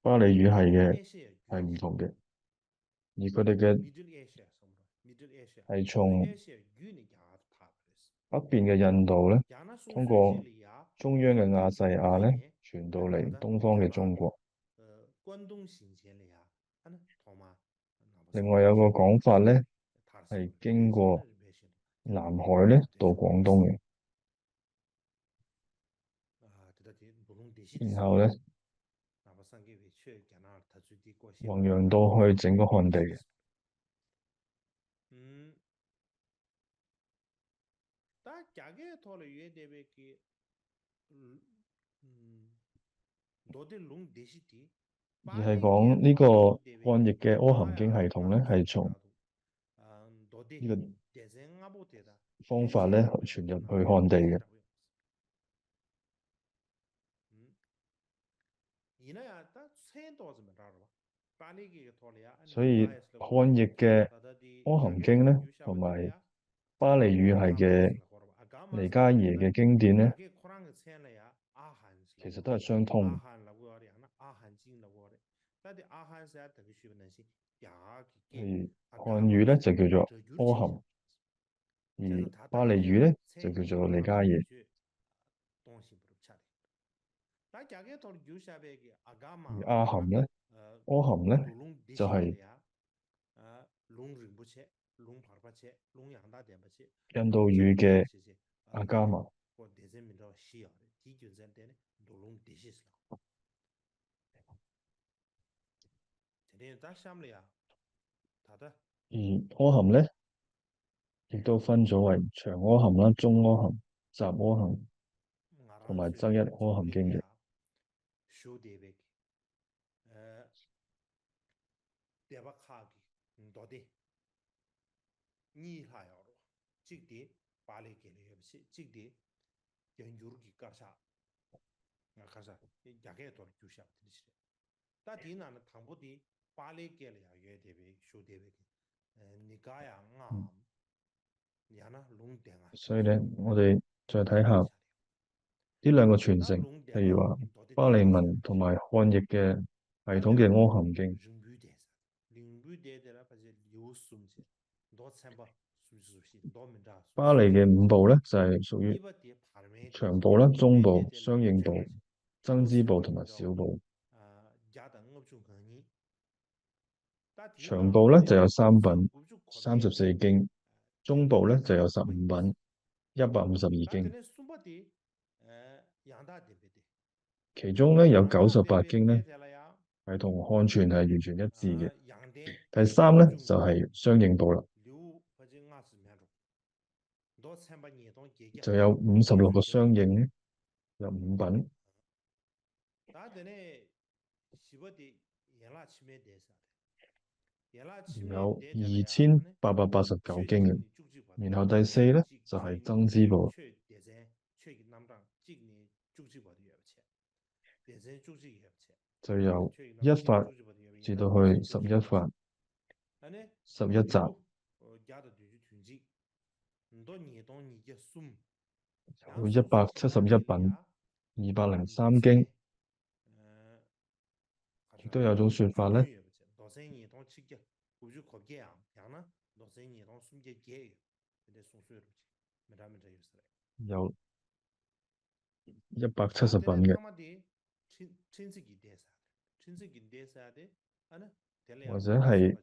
巴利語系嘅係唔同嘅，而佢哋嘅係從北邊嘅印度咧，通過中央嘅亞細亞咧，傳到嚟東方嘅中國。另外有個講法咧，係經過南海咧到廣東嘅，然後咧弘揚到去整個漢地嘅。而係講呢個漢譯嘅《阿含經》系統咧，係從呢個方法咧傳入去漢地嘅。所以漢譯嘅《阿含經》咧，同埋巴黎語系嘅尼加耶嘅經典咧，其實都係相通嘅。譬如漢語咧就叫做阿含，而巴黎語咧就叫做尼加耶。而阿含咧就係、印度語嘅阿加瑪。而阿含咧亦都分咗為長阿含啦、中阿含、雜阿含同埋增一阿含經嘅。嗯所以咧，我哋再睇下呢兩個傳承，譬如話巴利文同埋漢譯嘅系統嘅阿含經。巴黎嘅五部咧就係屬於長部啦、中部、相應部、增支部同埋小部。長部咧就有3品、34經，中部咧就有15品、152經，其中咧有98經咧係同漢傳係完全一致嘅。第三咧就係相應部啦，就有56個相應，有5品。有2889經嘅，然後第四咧就係增支部，就由一法至到去11法、11集，有171品、203經，亦都有種説法咧，有170品嘅，或者係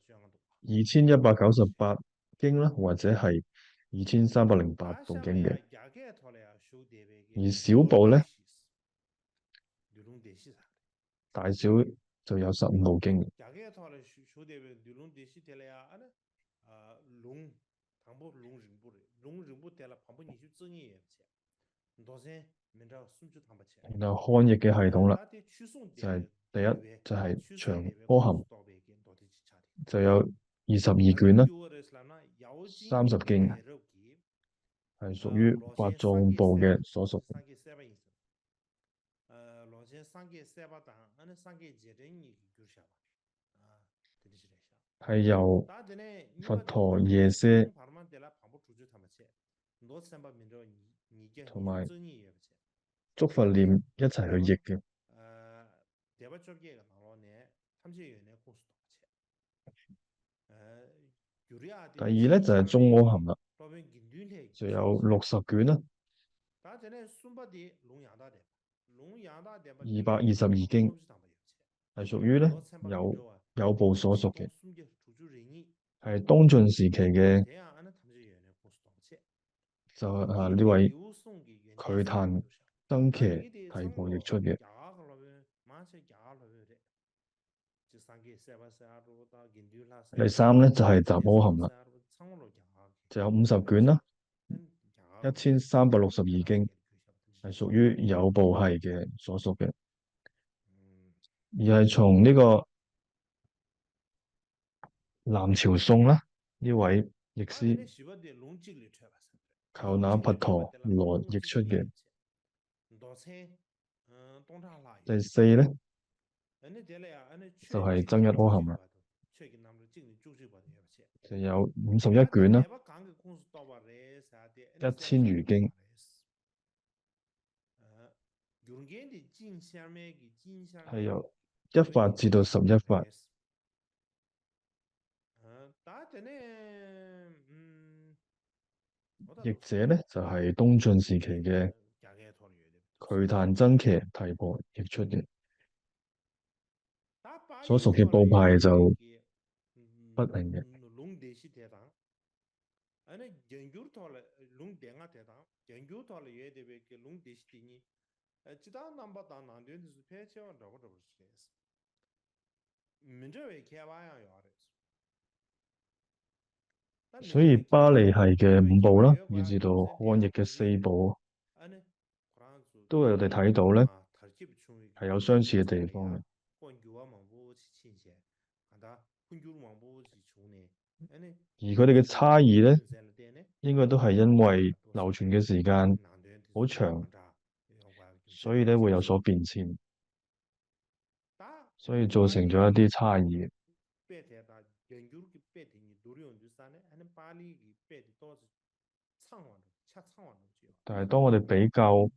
2198經啦，或者係2308部經嘅。而小部咧，大小就有15部經。然後漢譯嘅系統啦，就係、第一就係、長阿含，就有22卷啦，30經，係屬於法藏部嘅所屬。係由佛陀耶舍同埋竺佛念一齊去譯嘅。第二咧就係、中阿含啦，就有60卷啦，222經，係屬於咧有部所屬嘅，係東晉時期嘅就呢位瞿曇僧伽提婆譯出嘅。第三咧就係、雜阿含啦，就有50卷啦，1362經，係屬於有部系嘅所屬嘅，而係從呢個南朝宋啦呢位譯師求那跋陀羅譯出嘅。第四咧就係、增一阿含啦，就有51卷啦，1000餘經，係由1法至到11法。譯者呢，就係東晉時期嘅瞿曇真騎提婆譯出嘅，所屬嘅部派就不明嘅。所以巴利系嘅5部啦，以至到漢譯嘅4部，都係我哋睇到咧，係有相似嘅地方嘅。而佢哋嘅差異咧，應該都係因為流傳嘅時間好長，所以咧會有所變遷，所以造成咗一啲差異。但係當我哋比較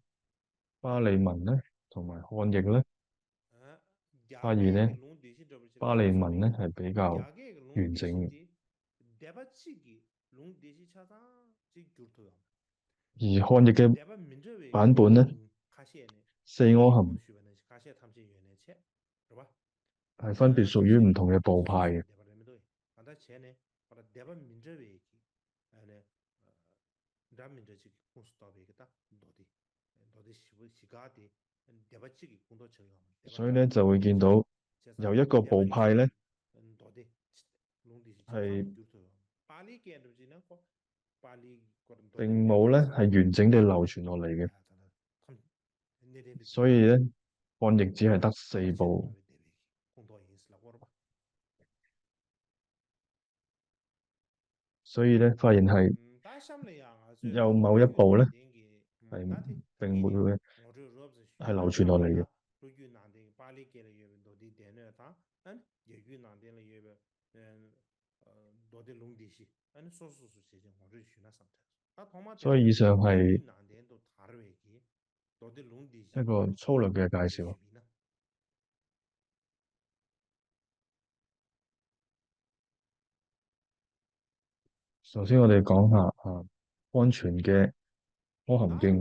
巴利文咧同埋漢譯咧，發現咧巴利文咧係比較完整嘅，而漢譯嘅版本咧，四阿含係分別屬於唔同嘅部派嘅。所以咧就會見到有一個部派咧係並冇咧係完整地流傳落嚟嘅，所以咧漢譯只係得4部。所以咧發現係有某一部咧係並冇係流傳落嚟嘅。所以以上係一個粗略嘅介紹。首先我哋講下安全嘅《阿含經》。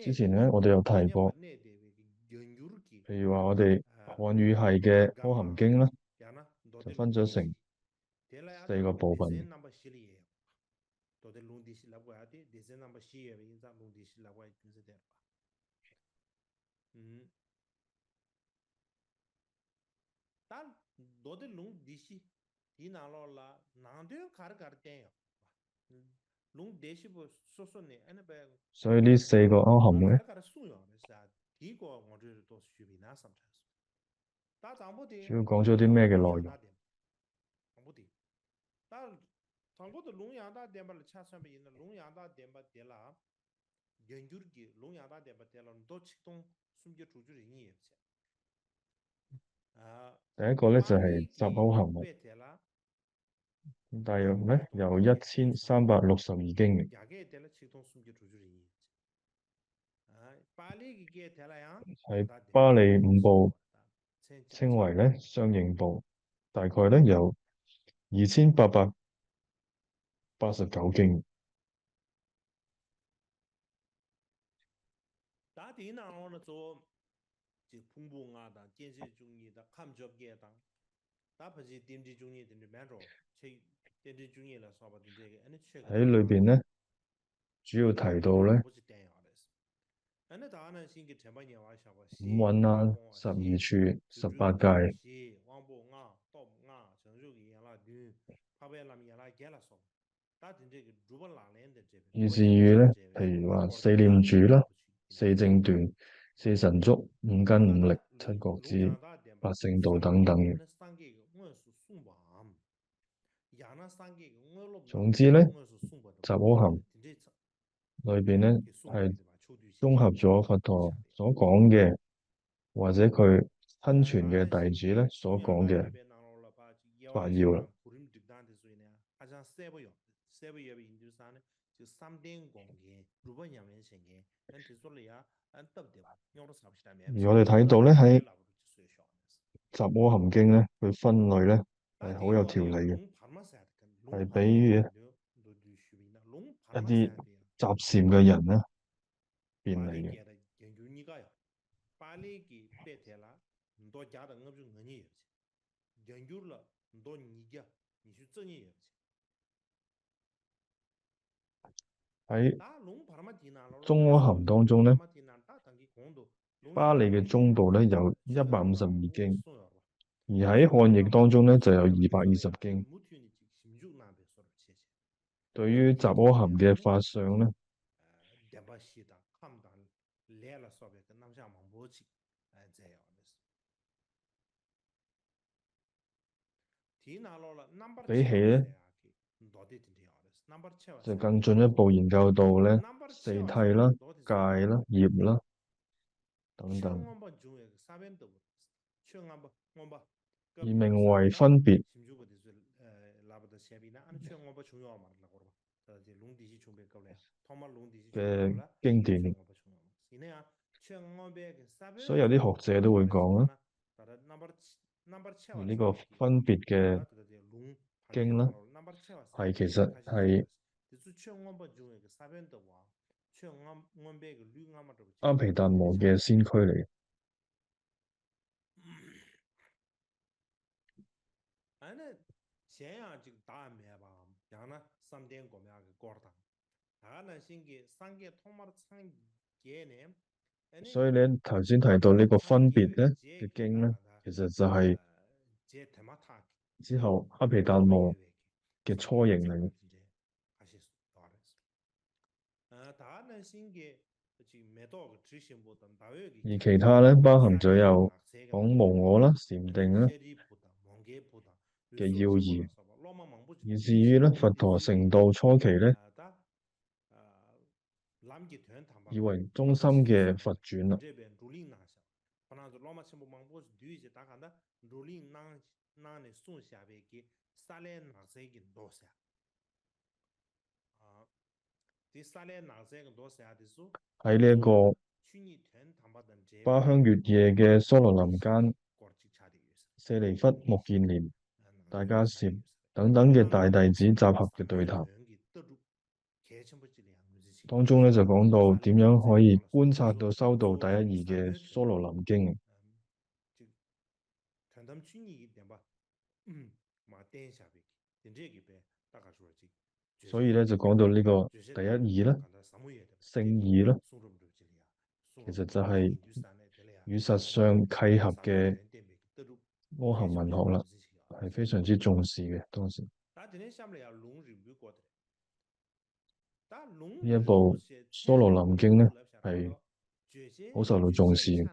之前咧我哋有提過，譬如話我哋漢語系嘅《阿含經》啦，就分咗成4個部分。所以呢4個阿含咧，主要講咗啲咩嘅內容？第一個咧就係集阿含嘅，大約咧有1362經嘅，係巴利5部稱為咧相應部，大概咧有2889經。喺裏邊咧，主要提到咧5蘊啦、12處、18界，以至於咧，譬如話4念住啦、4正斷、4神足、5根5力、7覺支、8聖道等等嘅。總之咧，雜阿含裏邊咧係綜合咗佛陀所講嘅，或者佢親傳嘅弟子咧所講嘅法要啦。而我哋睇到咧喺《雜阿含經》咧，佢分類咧係好有條理嘅，係比喻一啲雜禪嘅人咧便利嘅。喺中阿含當中咧，巴利嘅中部咧有152經，而喺漢譯當中咧就有220經。對於雜阿含嘅法相咧，比起咧就更進一步研究到咧四諦啦、戒啦、業啦等等，而名為分別嘅經典。所以有啲學者都會講啦，而呢個分別嘅經啦，係其實係阿毗達摩嘅先驅嚟。所以咧頭先提到呢個分別咧嘅經咧，其實就係之後阿毗達摩嘅雛形嚟。而其他咧包含咗有講無我啦、禪定啦嘅要義，以至於咧佛陀成道初期咧，以為中心嘅佛傳啦。喺呢一個巴香月夜嘅娑羅林間，舍利弗、目犍連、大迦葉等等嘅大弟子集合嘅對談當中咧，就講到點樣可以觀察到修道第一義嘅娑羅林經。所以咧就講到呢個第一義啦、聖義啦，其實就係與實相契合嘅阿含文學啦，係非常之重視嘅當時。呢一部娑羅林經咧係好受到重視嘅。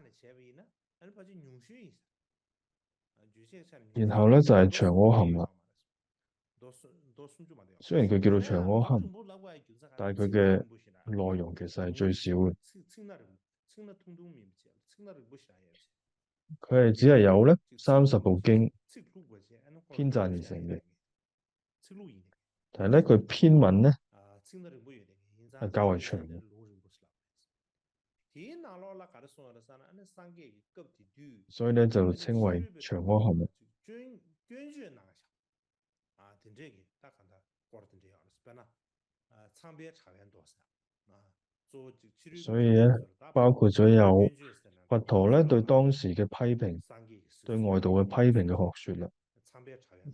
然後咧就係長阿含啦。雖然佢叫做長阿含，但係佢嘅內容其實係最少嘅。佢係只係有咧30部經編撰而成嘅，但係咧佢篇文咧係較為長嘅，所以咧就稱為長阿含。所以咧，包括咗有佛陀咧對當時嘅批評，對外道嘅批評嘅學說啦，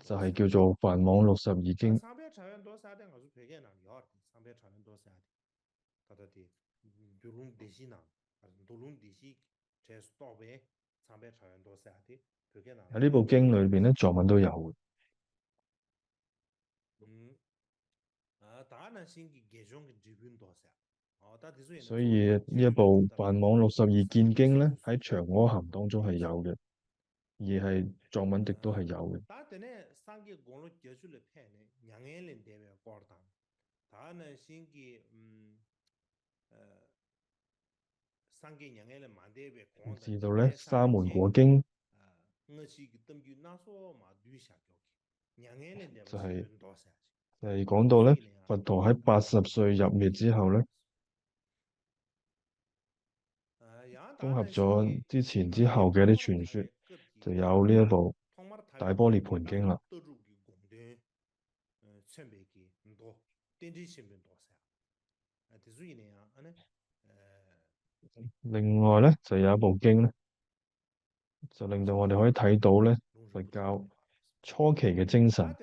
就係叫做梵網62經。喺呢部經裏邊咧，藏文都有嘅。所以呢一部梵網62見經咧，喺長阿含當中係有嘅，而係藏文亦都係有嘅。 상계 공로 겨줄을 패네 양해를 대며 거다 다는 신기 상계 양해를 만대베 공다 直到咧대매沙門 상계지 果經我是个等于那说嘛对下交给양해를 대버 就係、是多些就係講到咧所以呢佛陀喺80歲入滅之後咧，양다綜合는 신기 咗之前之 게 後嘅一啲 통마를 傳說，타베 급디 就有呢一部통마를 《大 타베 般涅 급디 槃經》다啦。떠주기 공대 천백기 또 땡지 신분多些所以呢另外咧就有一部經咧，就令到我哋可以睇到咧佛教初期嘅精神，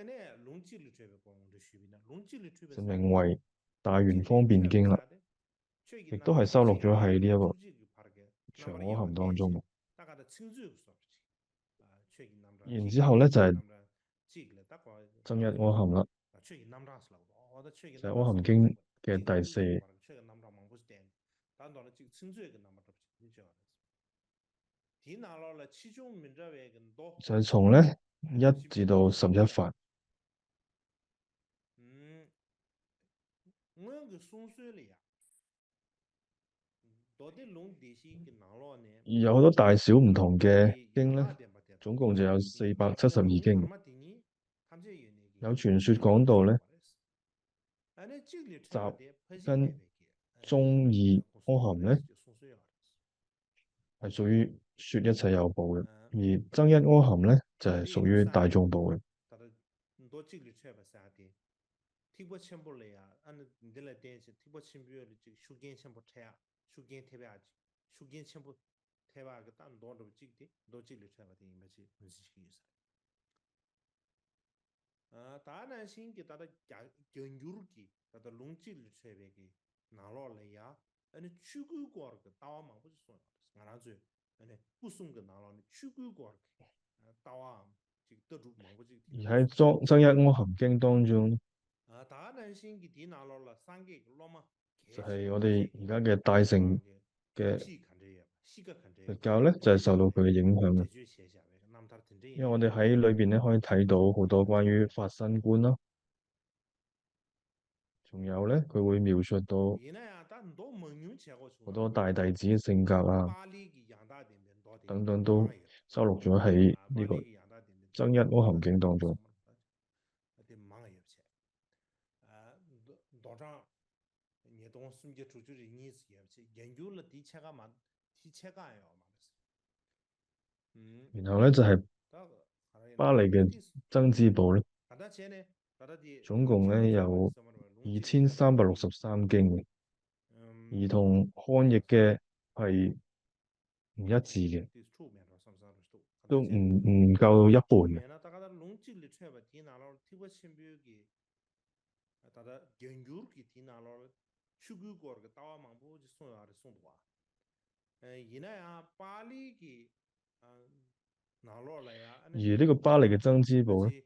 就名為《大圓方便經》啦，亦都係收錄咗喺呢一個長阿含當中。然之後咧就係、增一阿含啦，就係、阿含經嘅第四。就係從咧1至到11法。而有好多大小唔同嘅經咧，總共就有472經。有傳說講到咧，集跟中二阿含咧係屬於説一切有部嘅，而增一阿含咧就係、屬於大眾部嘅。다나신 게 다다 견주르기 다다 롱찌를 쳐베기 나로래야 아니 추구고 그 따와만 보지 소 나라주 아니 부순 그 나로니 추구고 따와 지금 떠주 망보지 而喺增一阿含經當中，다나신 게 디나로라 상게 로마 就係、我哋而家嘅大乘嘅佛教咧，就係、受到佢嘅影響嘅。因為我哋喺裏邊咧可以睇到好多關於法身觀啦，仲有咧佢會描述到好多大弟子嘅性格啊，等等都收錄咗喺呢個增一阿含經當中。然後咧就係、巴利嘅僧智部咧，總共咧有2363經嘅，而同漢譯嘅係唔一致嘅，都唔夠一半嘅。而呢個巴利嘅僧智部咧，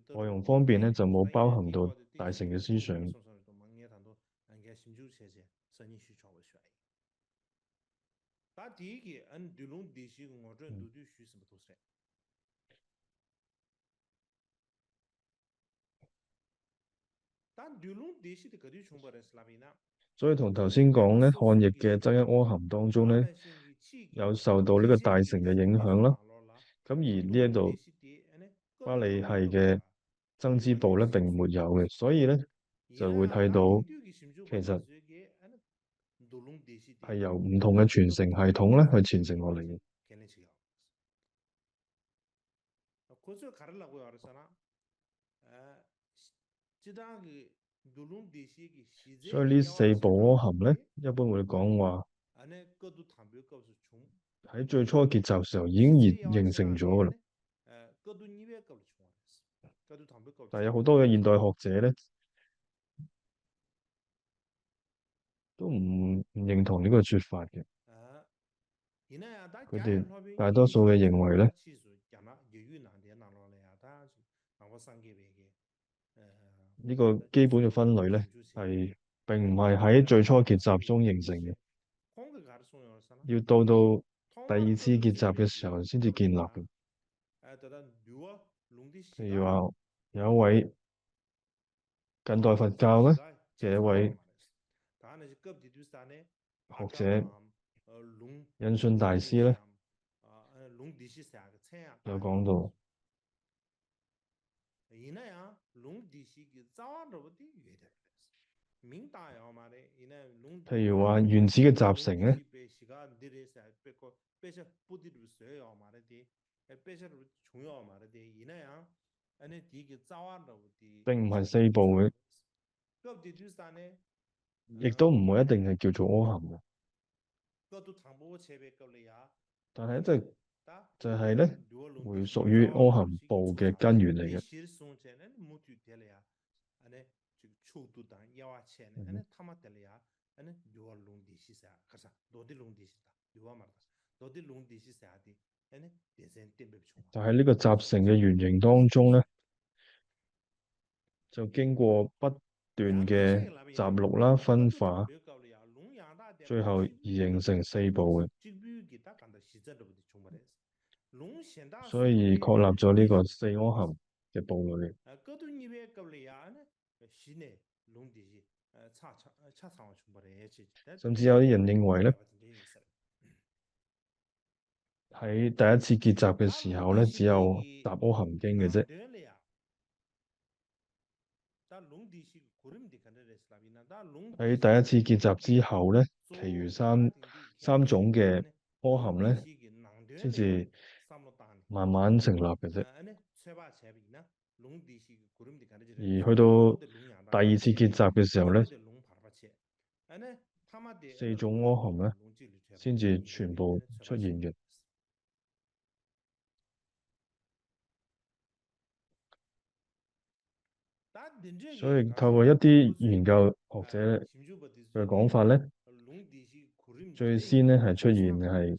內容方面咧就冇包含到大乘嘅思想。所以同頭先講咧，漢譯嘅增一阿含當中咧，有受到呢個大乘嘅影響啦。咁而呢一度巴利系嘅僧智部咧並沒有嘅，所以咧就會睇到其實係由唔同嘅傳承系統咧去傳承落嚟嘅。所以呢四部阿含咧，一般會講話喺最初結集時候已經形成咗㗎啦。但係有好多嘅現代學者咧，都唔認同呢個説法嘅。佢哋大多數嘅認為咧，呢個基本嘅分類咧係並唔係喺最初結集中形成嘅，要到第二次結集嘅時候先至建立嘅。譬如話有一位近代佛教咧嘅一位學者印順大師咧，有講到，譬如話原始嘅集成咧，並唔係四部嘅，亦都唔會一定係叫做阿含嘅。但係就係咧，會屬於阿含部嘅根源嚟嘅。嗯就喺呢個集成嘅原型當中咧，就經過不斷嘅集錄啦、分化，最後而形成四部嘅，所以確立咗呢個四阿含嘅部類。甚至有啲人認為咧，喺第一次結集嘅時候咧，只有集阿含經嘅啫。喺第一次結集之後咧，其餘三種嘅阿含咧，先至慢慢成立嘅啫。而去到第二次結集嘅時候咧，四種阿含咧，先至全部出現嘅。所以透過一啲研究學者嘅講法咧，最先咧係出現係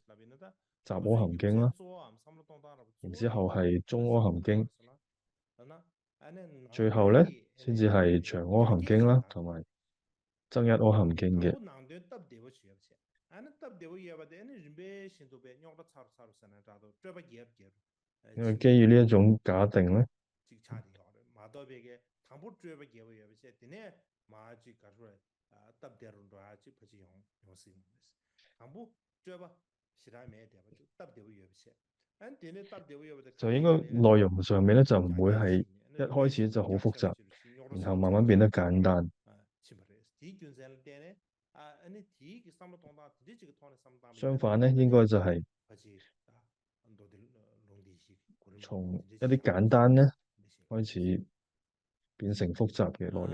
集阿含經啦，然之後係中阿含經，最後咧先至係長阿含經啦，同埋增一阿含經嘅。因為基於呢一種假定咧，就應該內容上面咧就唔會係一開始就好複雜，然後慢慢變得簡單。相反咧，應該就係從一啲簡單咧開始變成複雜嘅內容。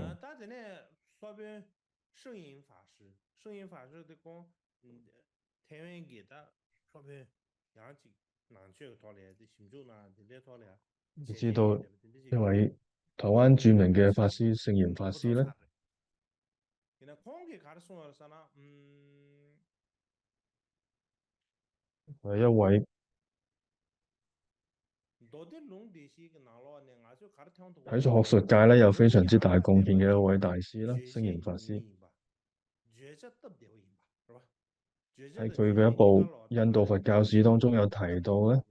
你知道一位台灣著名嘅法師聖嚴法師咧，係一位喺學術界咧有非常之大貢獻嘅一位大師啦，聖嚴法師。喺佢嘅一部印度佛教史當中有提到咧，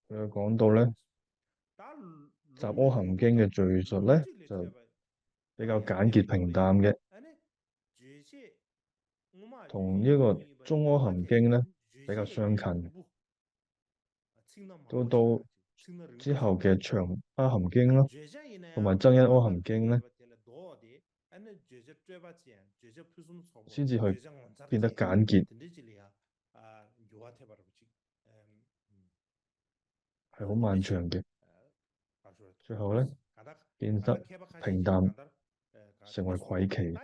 佢有講到咧，集阿含經嘅敘述咧就比較簡潔平淡嘅，同呢個中阿含經咧比較相近。到之後嘅長阿含經啦，同埋增一阿含經咧，先至去變得簡潔，係好漫長嘅。最後咧變得平淡，成為軌奇。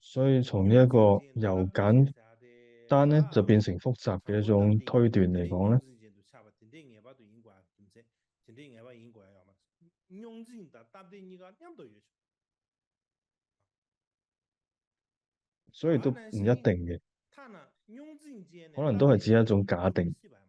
所以從呢一個由簡單咧就變成複雜嘅一種推斷嚟講咧，所以都唔一定嘅。用字間呢，可能都係大概指一種是假定，四百碼，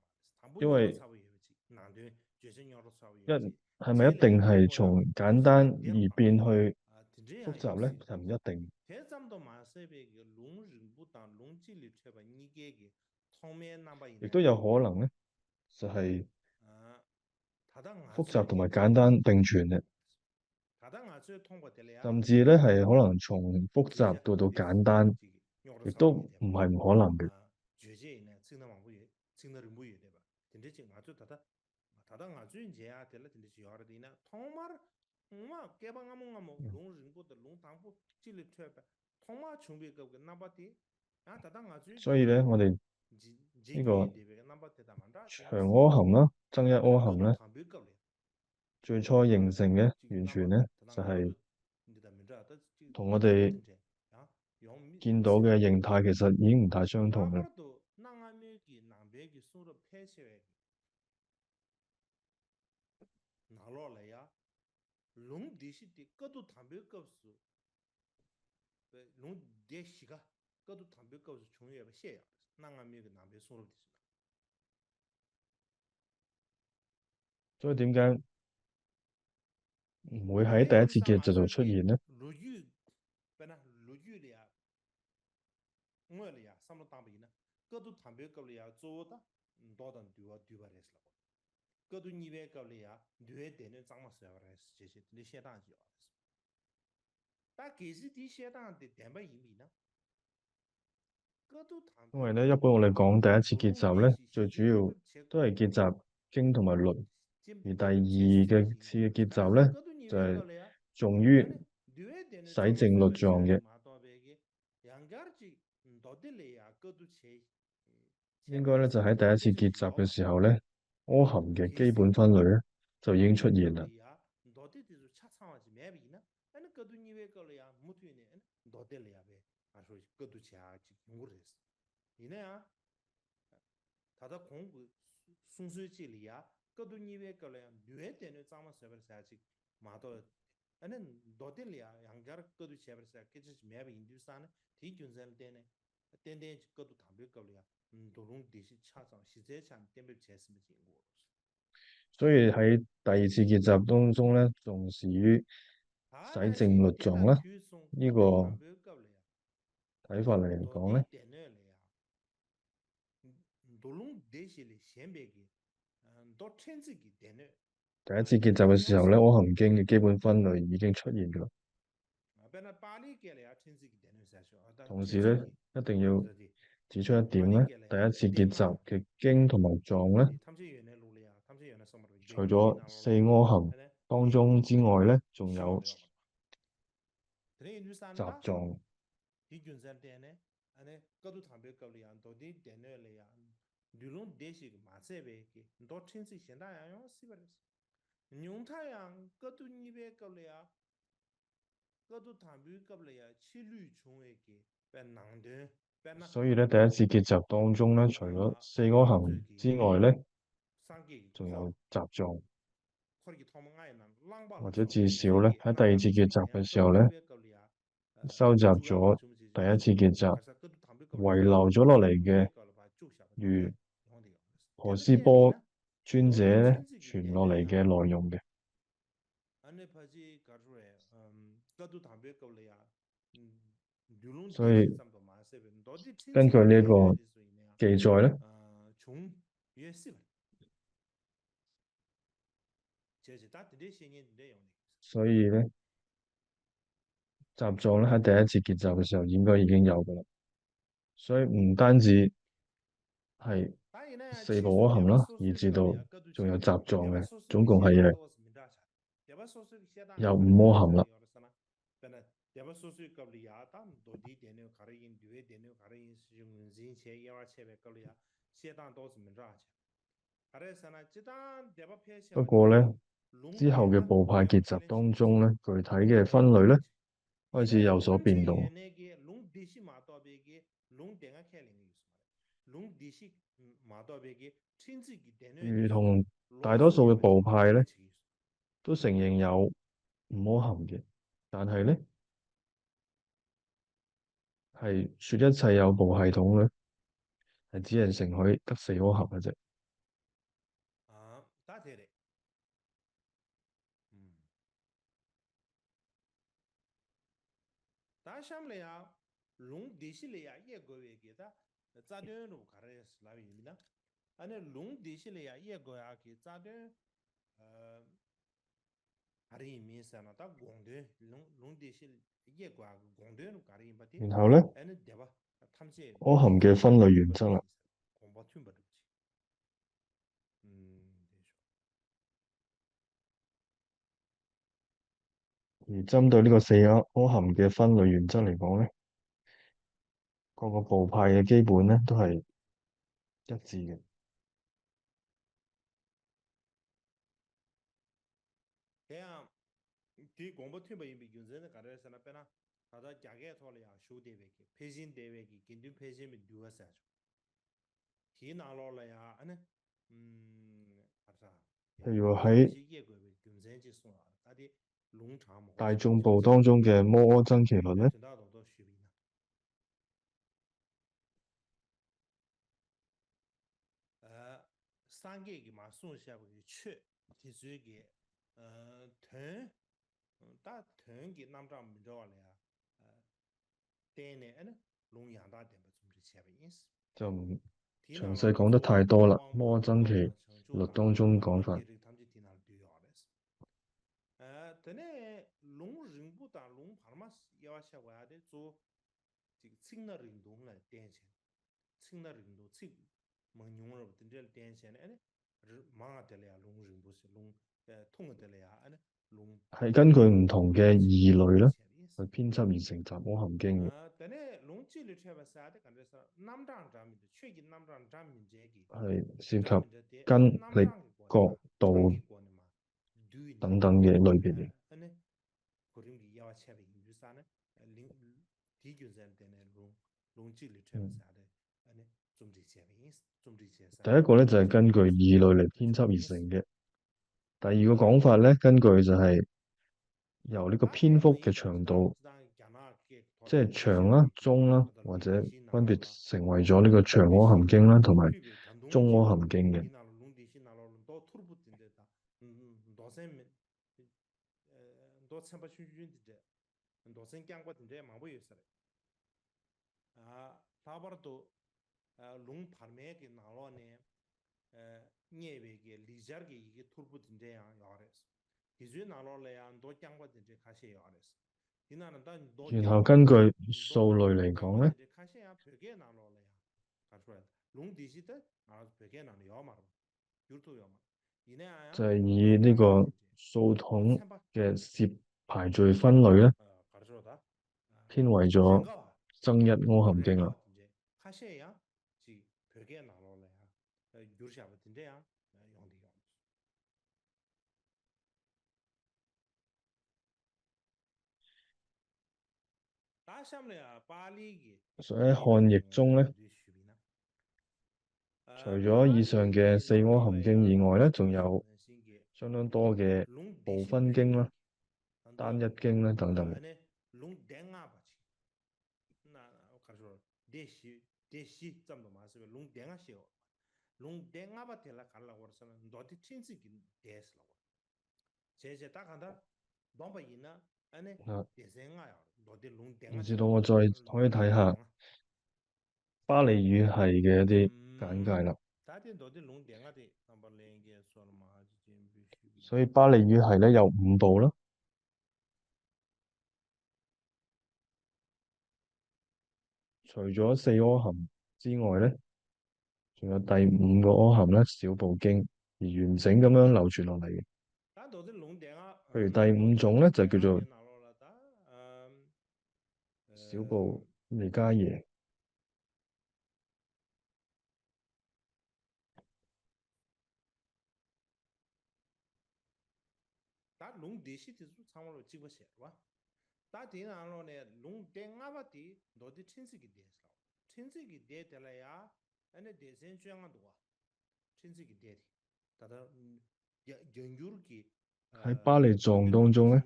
談不因為了差不多有幾，難度就是要差不多一有幾，係咪一這裡定係我要從簡就是單而兩方面變去啊，這樣有複雜咧，就時唔一定。睇咱們到馬西邊個龍人不當龍智力出吧，你個湯面那麼一呢？亦都有可能咧，就係啊，他當我複雜同埋最嘅簡單並存嘅，他當我最通過的了，甚至咧係可能從複這些雜到別簡單，這個要的亦都差不多有點唔係唔可能嘅。啊，絕對呢，真的往不遠，真的人不遠對吧？真的就我最他我最近啊，對了，真的是要的呢，湯馬我給吧我龍人不的龍堂不智力出吧，湯馬準備個那把的啊，他當我最所以咧，我哋呢個長柯含啦，增一柯含咧，最初形成嘅完全咧就係同我哋見到嘅形態其實已經唔太相同嘅。拿落來呀，龍地是的，各都談別個是，龍地是個，各都談別個是從業謝呀，那俺們個南邊送入的是。所以點解唔會喺第一次結集就出現呢？陸羽，本來陸羽的呀，我的呀，什麼當兵呢？各都談別個了呀，做的，多的對吧的是了。各都你別個了呀，對的呢，怎麼說的是這些，你寫當就。但其實啲寫當的點不意味呢？因為咧，一般我哋講第一次結集咧，最主要都係結集經同埋律，而第二嘅次嘅結集咧，就係重於洗淨律狀嘅。應該咧就喺第一次結集嘅時候咧，柯含嘅基本分類咧就已經出現啦。他的空谷松水机里啊，各都你别个了，略点的咱们这边下去，马到，那到底里啊，人家各都下边下，这就是咩印度山呢？提军山点呢，点各都谈别个了，都弄地是恰上，实在上点别钱是没见过。所以喺第二次結集當中咧，重視於洗淨律狀啦，呢個睇法嚟講咧。第一次結集嘅時候咧，柯含經嘅基本分類已經出現㗎啦。同時咧，一定要指出一點咧，第一次結集嘅經同埋狀咧，除咗四柯含當中之外咧，仲有雜狀。用太陽各都你別個了呀，各都談別個了呀，七律從嘅嘅難的。所以咧，第一次結集當中咧，除咗四柯含之外咧，仲有雜狀，或者至少咧喺第二次結集嘅時候咧，收集咗第一次結集遺留咗落嚟嘅，如何斯波尊者咧傳落嚟嘅內容嘅。所以根據呢個記載咧，所以咧雜狀咧喺第一次結集嘅時候應該已經有㗎啦。所以唔單止係四部柯含啦，以至到仲有雜狀嘅，總共係有五柯含啦。不過咧，之後嘅部派結集當中咧，具體嘅分類咧開始有所變動。如同大多數嘅部派咧，都承認有五柯含嘅，但係咧係說一切有部系統咧，係只係承許得四顆盒嘅啫。啊，打鐵的，嗯，打上來呀，龍地勢來呀，一個月給他，咋的路卡的是哪裡呢？啊，那龍地勢來呀，一個月給咋的，呃，還是面上了，他廣東龍地勢一個月廣東路卡的不的，然後咧，哎，那對吧？他們是柯含嘅分類原則啦。廣播聽不到，嗯，而針對呢個4顆含嘅分類原則嚟講咧，各個部派嘅基本咧都係一致嘅。這樣。對廣播聽不明白，有人搞的是那邊啦，他說加個套了呀，修單位嘅，配線單位嘅，根據配線咪丟個下去，提拿落來呀，呢，係啥？譬如喺大眾部當中嘅摩柯曾奇律咧，三個嘅嘛送下去缺，其中嘅團，但團嘅南張唔着了呀，單呢，龍陽大點不總是前邊意思。就唔詳細講得太多啦。摩柯曾奇律當中講法。但係龍人不但龍旁嘛，要下話的做這個清的人動來電線，清的人動清蒙用了等這電線呢，是馬的了呀，龍人不是龍通的了呀，龍係根據唔同嘅義類咧，去編輯而成《雜阿含經》嘅。但係龍智律出嚟曬的感覺是南張張面的，確實南張張面這個係涉及根、力、角、度等等嘅類別嘅。第一個咧就係根據義類嚟編輯而成嘅。第二個講法咧，根據就係由呢個篇幅嘅長度，即係長啦、中啦，或者分別成為咗呢個長阿含經啦，同埋中阿含經嘅。龍旁邊嘅拿落呢，內圍嘅理解嘅一個突破點這樣樣的，其實拿落嚟啊，多講過點這卡些樣的。然後根據數類嚟講咧，就係以呢個數統嘅攝排序分類咧，編為咗增一阿含經啦。所以喺漢譯中咧，除咗以上嘅四阿含經以外咧，仲有相當多嘅部分經啦、單一經啦等等嘅。唔知道我再可以睇下巴利語系嘅一啲簡介啦。所以巴利語系咧有5部啦，除咗四阿含之外咧，仲有第5個阿含咧小部經，而完整咁樣流傳落嚟嘅。譬如第5種咧就叫做小部彌迦耶。打電話落嚟，龍電話不地，到底親戚嘅電視咯，親戚嘅電得嚟呀，人哋電線轉啊多，親戚嘅電，但係人有嘅，喺巴利藏當中咧，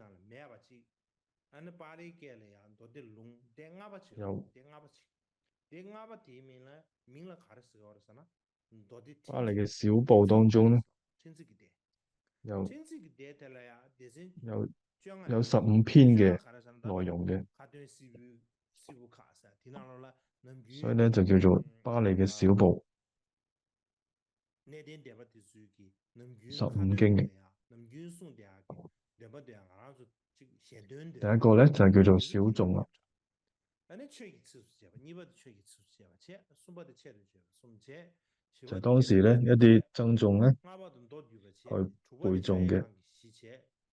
巴黎嘅小步當中咧，有有有15篇嘅內容嘅，所以咧就叫做巴黎嘅小步15經嘅。第一個咧就係叫做小眾啦。就當時咧一啲僧眾咧去背誦嘅。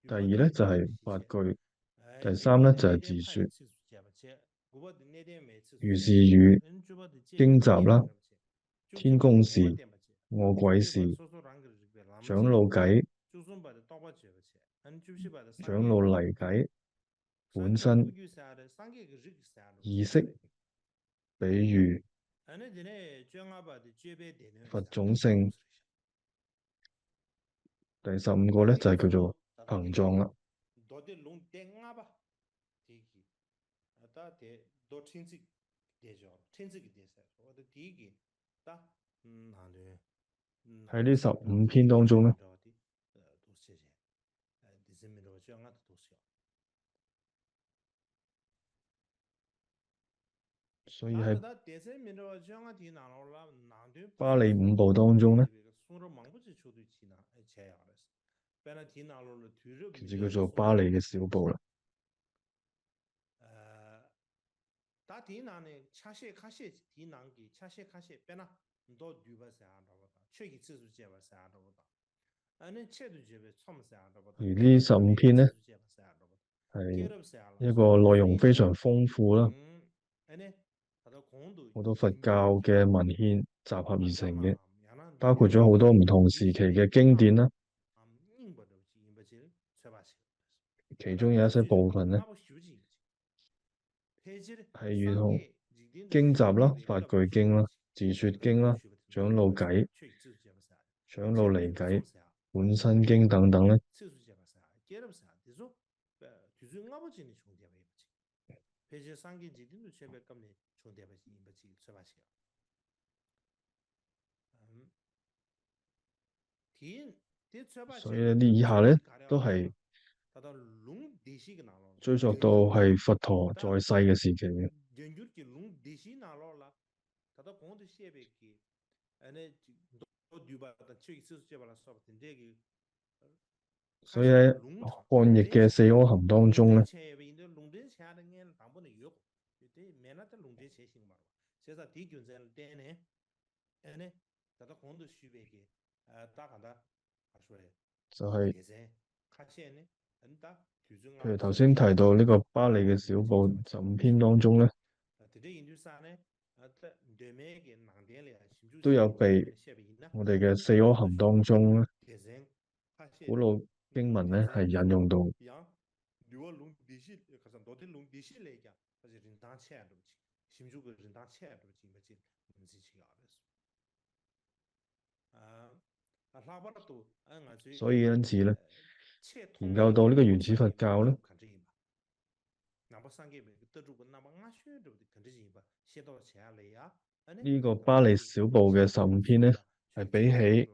第二咧就係法句，第三咧就係自説。如是語經集啦、天宮事、餓鬼事、長老偈、長老嚟偈、本身、意識、比喻、佛種性。第15個咧就係叫做行狀啦。喺呢15篇當中咧，所以喺巴黎5部當中咧，其實叫做巴黎嘅小步啦。而呢15篇呢，係一個內容非常豐富啦，好多佛教嘅文獻集合而成嘅，包括咗好多唔同時期嘅經典啦。其中有一些部分呢，係如同經集啦、法句經啦、自説經啦、長老偈、長老離偈、本身經等等咧，所以呢以下咧都係追溯到係佛陀在世嘅時期嘅。所以喺漢譯嘅四阿含當中咧，就係譬如頭先提到呢個巴黎嘅小步15篇當中咧，都有被我哋嘅四阿含當中咧，古老經文咧係引用到。所以因此咧，研究到呢個原始佛教咧，呢個巴黎小步嘅15篇咧，係比起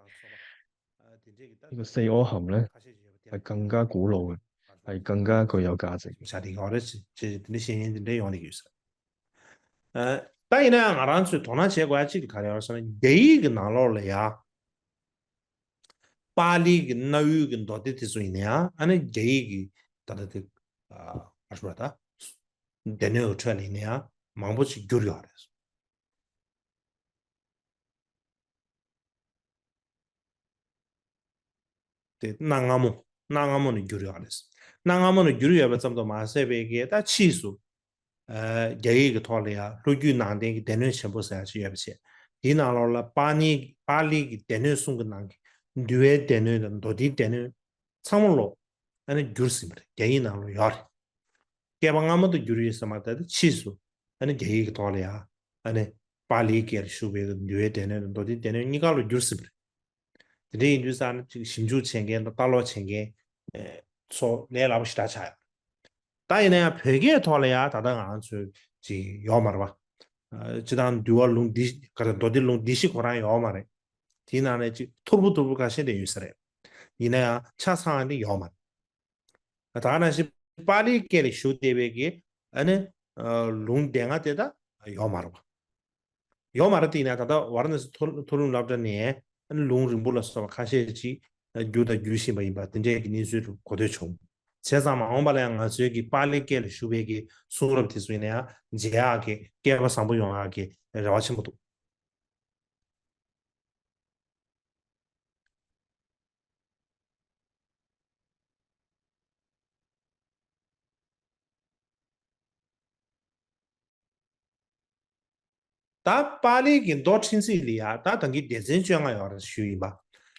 呢個四阿含咧係更加古老嘅，係更加具有價值。當然咧，我哋去同那些國家去睇下，說幾個哪落嚟啊？巴黎嘅內嘅多啲啲水呢？安尼幾個得得啊，說的，等你出嚟呢，忙不起久了。對，南阿姆的久了，南阿姆的久了，怎麼都馬賽貝嘅，但次數。幾個套嚟啊，如果南邊嘅電腦全部寫去唔寫，啲嗱落啦，巴黎嘅電腦送個南嘅，紐約電腦同多啲電腦，差唔多，安尼久時咪得，幾嗱落要嚟，嘅話啱啱都久咗什麼的次數，安尼幾個套嚟啊，安尼巴黎嘅數別嘅紐約電腦同多啲電腦，你講落久時咪得，啲研究生就新竹前嘅，大陸前嘅，說你拉不起大差。當然呢，別嘅套嚟啊，大家啱出就要嘛吧。 지단 듀얼 롱디 그런 도딜 롱디시 고란 요마래 디나네 지 토부 가시데 유스래 이내야 차상한데 요마 다나시 파리 게리 슈데베기 아니 롱댕아 때다 요마로 요마르 디나 다다 와르네스 토룬 랍다니 아니 롱림불러서 가시지 유다 유시 바이바 된제 기니스루 고대총 세상 마음발량 저기 빨리 게리 슈베기 수럽 티스이네야 제하게 깨바 상부 용하게 라와침도 다 빨리 긴도 친시리아 다 등기 대전 중앙에 와서 쉬이바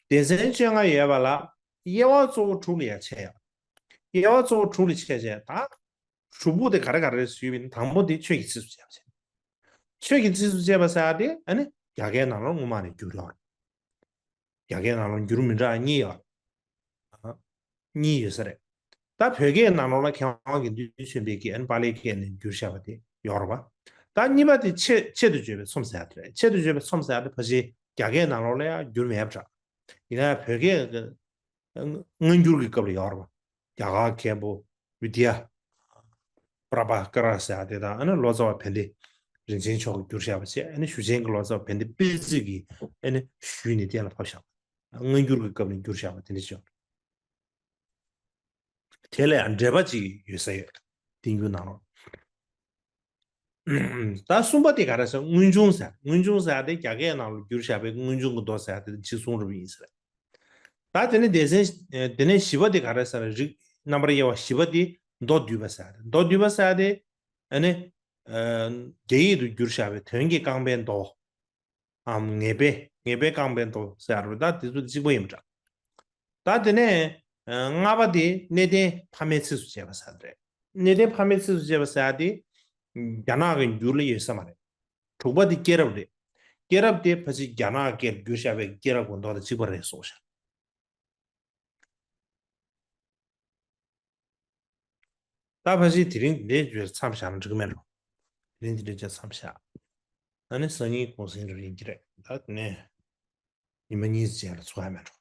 대전 중앙에 예발라 예와 조处理 체야 예와 조处理 체제 다 주부대 가르가르 수입인 당보디 최기 지수제 최기 지수제 바사데 아니 야게 나는 뭐만이 줄여 야게 나는 줄으면 아니야 니 요소래 다 벽에 나눠라 경하기 뉴스베기 안 발레기는 주샤바디 여러봐 다 니바디 체도 주베 솜사야들 체도 주베 솜사야들 버시 야게 나눠라 줄면 해보자 이나 벽에 그 응줄기 겁을 여러봐 야가 개보 위디아 브라바 까라사야 되다 아니 로자와 펜디 rinchen gyurshabasi ane shujen glosa pende pezigi ane shuni diala pashab ngan gyurga kabni gyurshaba tene chon tele andreba chi yusay tingyu nano ta sumba de garasa ngunjungsa de gyage nalo gyurshabe ngunjung dosa de chisung rubi isra ta tene desen tene shiba de garasa rik nambar yawa shiba de do dyubasa de ane geyidu gyurshabe tengi kangben do ngebe kangben do saru da dizu jibo yimja da dene ngabadi nede pametsu jeba sadre nede pametsu jeba sadi yana gen gyurli yesamare chobadi gerabde pasi yana gen gyurshabe gerab gondo da jibo re sosha da pasi tirin de jwe samshan jigmelo tirin de je samsha ane sanyi konsin rin dire da ne 你们你自己的出来买着，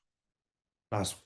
那是。